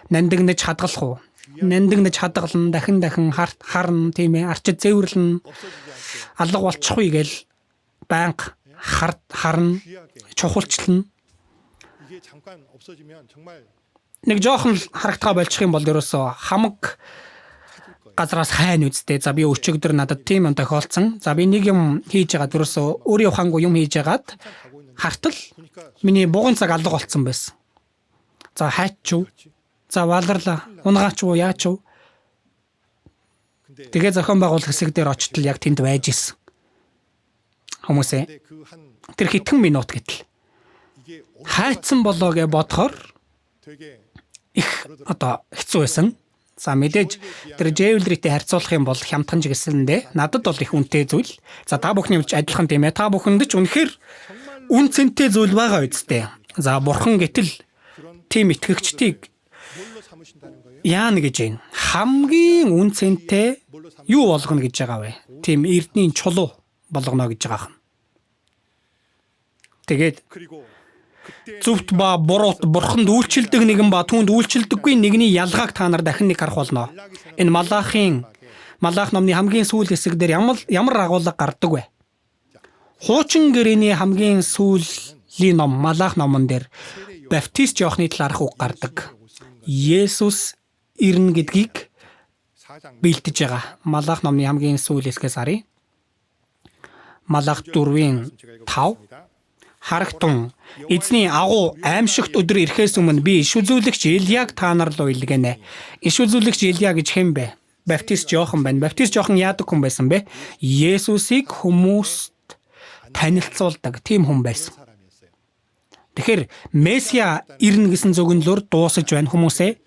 S1: нандинаж хадгалах уу? Нандинаж хадгална, дахин харна, тийм ээ, арчид зэвэрлэн алга болчихгүй гэл банк харна, чухалчлна. Нэг жоохон харагдгаа болчих юм бол ерөөсөө хамаг газраас хайн үсттэй. За би өчигдөр надад тийм юм тохиолдсон. За би нэг юм хийж байгаа ерөөсөө өөрийн ухаангүй юм хийж яагаад хартал миний бугуун цаг алга болцсон байсан. За хайчв. За валарлаа. Унгаач уу яач уу. Тэгээ зохион байгуулах хэсэг дээр очтол яг тэнд байж исэн. Хүмүүсээ тэр хитгэн минут гэтэл хайцсан болоо гэж бодохоор их хэцүү байсан. За мэдээж тэр jewelry-тэй харьцуулах юм бол хямдхан ч гэсэндээ надад бол их үнэтэй зүйл. За та бүхний хувьд адилхан тийм ээ. Та бүхэнд ч үнэхээр үн цэнтэй зүйл байгаа үсттэй. За Бурхан гэтэл тийм итгэгчдийг яана гэж байна. Хамгийн үн цэнтэй юу болгоно гэж байгаа вэ? Тийм эрдний чулуу болгоно гэж байгаа юм. Тэгээд зөвхт ба буруут Бурханд үйлчилдэг нэгэн ба түүнд үйлчилдэггүй нэгний ялгааг та нар дахин нэг харах болно. Энэ Малах номны хамгийн сүүл хэсэг дээр ямар агуулга гардаг вэ? Хуучин гэрээний хамгийн сүүлийн ном Малах номон дээр баптист Иохны талаарх үг гардаг. Есүс ирнэ гэдгийг бэлдэж байгаа. Малах номны хамгийн сүүл хэсгээс харъя. Малах 4:5 Харагтун эзний агуу аимшигт өдөр ирэхээс өмнө би иш үзүүлэгч Илияг та нар руу илгэнэ. Иш үзүүлэгч Илия гэж хэн бэ? Баптист Иохан байна. Баптист Иохан яадаг хүн байсан бэ? Есүсийг хүмүүст танилцуулдаг тийм хүн байсан. Тэгэхээр Месиа ирнэ гэсэн зөвгөнлөөр дуусаж байна хүмүүсээ.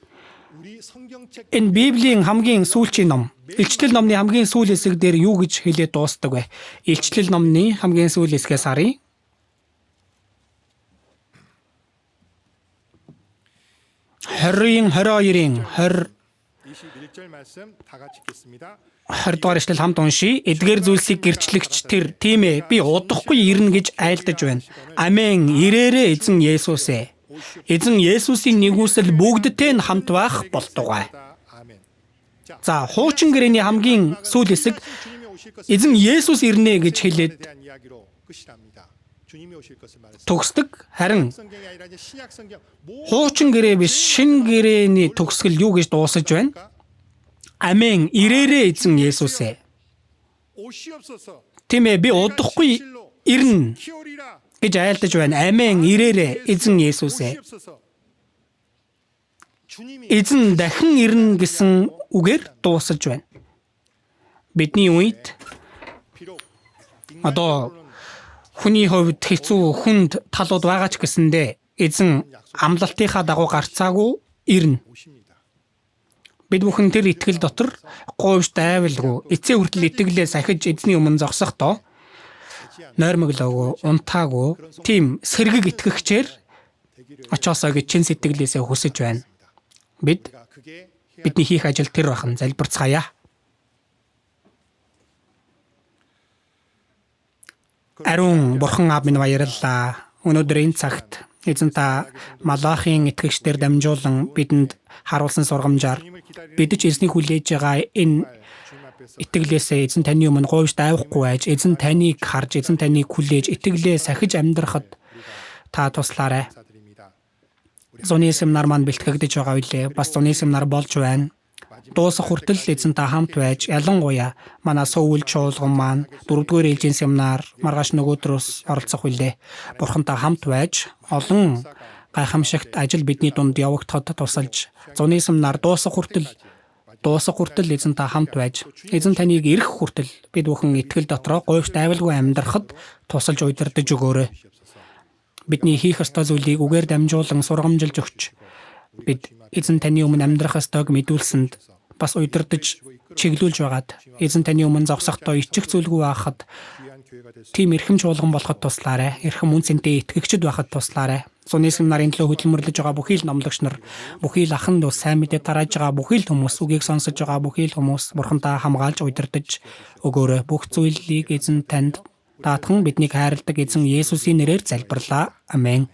S1: Энэ Библийн хамгийн сүүлчийн ном, Илчлэл номны хамгийн сүүл хэсэг дээр юу гэж хэлээд дуусдаг вэ? Илчлэл номны хамгийн сүүл хэсгээс харъя. 20-22-ийн 20 дугаар эшлэл хамт уншия. Эдгээр зүйлсийг гэрчлэгч тэр тийм ээ би удахгүй ирнэ гэж айлдаж байна. Амен. Ирээрээ эзэн Есүсээ. Эзэн Есүсийн нэгүсэл бүгдтэй нь хамт байх болтугай. За хуучин гэрээний хамгийн сүүл хэсэг эзэн Есүс ирнэ гэж хэлээд төгсдөг. Харин хуучин гэрээ биш шинэ гэрээний төгсгөл юу гэж дуусаж байна? Амен. Ирээрээ эзэн Есүсээ. Тийм ээ би удахгүй ирнэ гэж айлдаж байна. Амен. Ирээрээ эзэн Есүсээ. Эзэн дахин ирнэ гэсэн үгээр дуусаж байна. Бидний үед хүний хувьд хэцүү хүнд талууд байгаа ч гэсэндээ эзэн амлалтынхаа дагуу гарцаагүй ирнэ. Бид бүхэн тэр итгэл дотор гуйж дайвалгүй эцээ хүртэл итгэлээ сахиж эзний өмнө зогсохдоо нойрмоглоогүй, унтаагүй тийм сэргэг итгэгчээр очоосоо гэж чин сэтгэлээсээ хүсэж байна. Бидний хийх ажил тэр бахан залбирцгаая. Ариун Бурхан аав минь баярлалаа. Өнөөдөр энэ цагт Эзэн та Малахийн итгэгчдэр дамжуулан бидэнд харуулсан сургамжаар бид ч эзнийг хүлээж байгаа энэ итгэлээсээ эзэн таны өмнө говьж дайвахгүй байж эзэн таныг харж эзэн таныг хүлээж итгэлээ сахиж амьдрахад та туслаарай. Зуны семинар маань бэлтгэгдэж байгаа үедээ бас зуны семинар болж байна. Дуусах хүртэл эзэн та хамт байж ялангуяа манай сүүл чуулган маань 4-р ээлжийн семинар маргааш нөгөөдрөөс оролцох үедээ бурхан та хамт байж олон гайхамшигт ажил бидний дунд явагдахад тусалж зуны семинар дуусах хүртэл эзэн та хамт байж эзэн таныг ирэх хүртэл бид бүхэн итгэл дотроо говьж дайвалгүй амьдрахад тусалж удирдах өгөөрэй. Бидний хийх ёстой зүйлийг үгээр дамжуулан сургамжилж өгч бид эзэн таны өмнө амьдрах ёстойг мэдүүлсэнд бас удирдах чиглүүлж байгаад эзэн таны өмнө зогсохдоо ичих зүйлгүй байхад тийм эрхэм чуулган болоход туслаарай. Эрхэм үнцэнтэй итгэгчд байхад туслаарай. Зуны семинарын төлөө хөдөлмөрлөж байгаа бүхий л номлогч нар, бүхий л ахын дус сайн мэдээ тарааж байгаа бүхий л хүмүүс, үгийг сонсож байгаа бүхий л хүмүүс бурхантаа хамгаалж удирдах өгөөрэй. Бүх зүйлийг эзэн танд даатхан биднийг хайрладаг эзэн Есүсийн нэрээр залбирлаа. Амен.